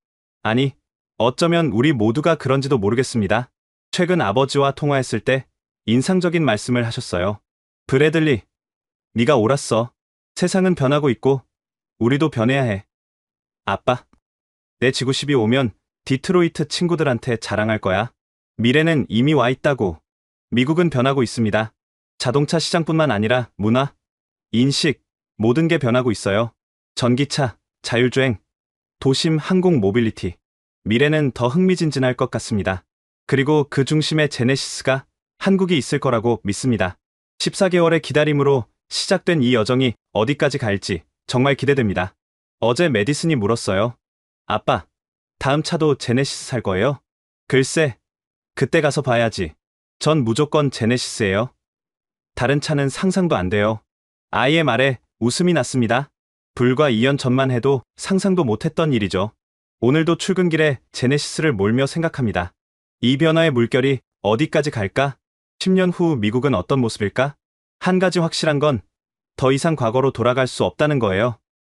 아니, 어쩌면 우리 모두가 그런지도 모르겠습니다. 최근 아버지와 통화했을 때 인상적인 말씀을 하셨어요. 브래들리, 네가 옳았어. 세상은 변하고 있고 우리도 변해야 해. 아빠, 내 지구십이 오면 디트로이트 친구들한테 자랑할 거야. 미래는 이미 와 있다고. 미국은 변하고 있습니다. 자동차 시장뿐만 아니라 문화, 인식, 모든 게 변하고 있어요. 전기차, 자율주행, 도심 항공 모빌리티. 미래는 더 흥미진진할 것 같습니다. 그리고 그 중심에 제네시스가 한국이 있을 거라고 믿습니다. 14개월의 기다림으로 시작된 이 여정이 어디까지 갈지 정말 기대됩니다. 어제 메디슨이 물었어요. 아빠, 다음 차도 제네시스 살 거예요? 글쎄, 그때 가서 봐야지. 전 무조건 제네시스예요. 다른 차는 상상도 안 돼요. 아이의 말에 웃음이 났습니다. 불과 2년 전만 해도 상상도 못했던 일이죠. 오늘도 출근길에 제네시스를 몰며 생각합니다. 이 변화의 물결이 어디까지 갈까? 10년 후 미국은 어떤 모습일까? 한 가지 확실한 건 더 이상 과거로 돌아갈 수 없다는 거예요.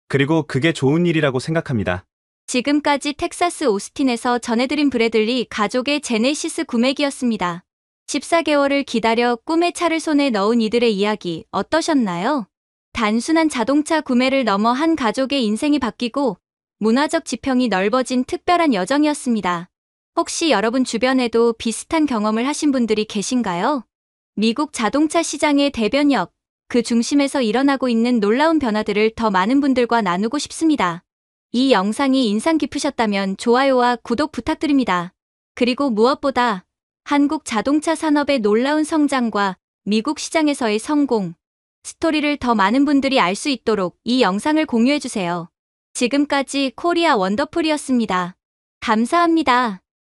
그리고 그게 좋은 일이라고 생각합니다.
지금까지 텍사스 오스틴에서 전해드린 브래들리 가족의 제네시스 구매기였습니다. 14개월을 기다려 꿈의 차를 손에 넣은 이들의 이야기 어떠셨나요? 단순한 자동차 구매를 넘어 한 가족의 인생이 바뀌고 문화적 지평이 넓어진 특별한 여정이었습니다. 혹시 여러분 주변에도 비슷한 경험을 하신 분들이 계신가요? 미국 자동차 시장의 대변역, 그 중심에서 일어나고 있는 놀라운 변화들을 더 많은 분들과 나누고 싶습니다. 이 영상이 인상 깊으셨다면 좋아요와 구독 부탁드립니다. 그리고 무엇보다 한국 자동차 산업의 놀라운 성장과 미국 시장에서의 성공, 스토리를 더 많은 분들이 알 수 있도록 이 영상을 공유해주세요. 지금까지 코리아 원더풀이었습니다. 감사합니다.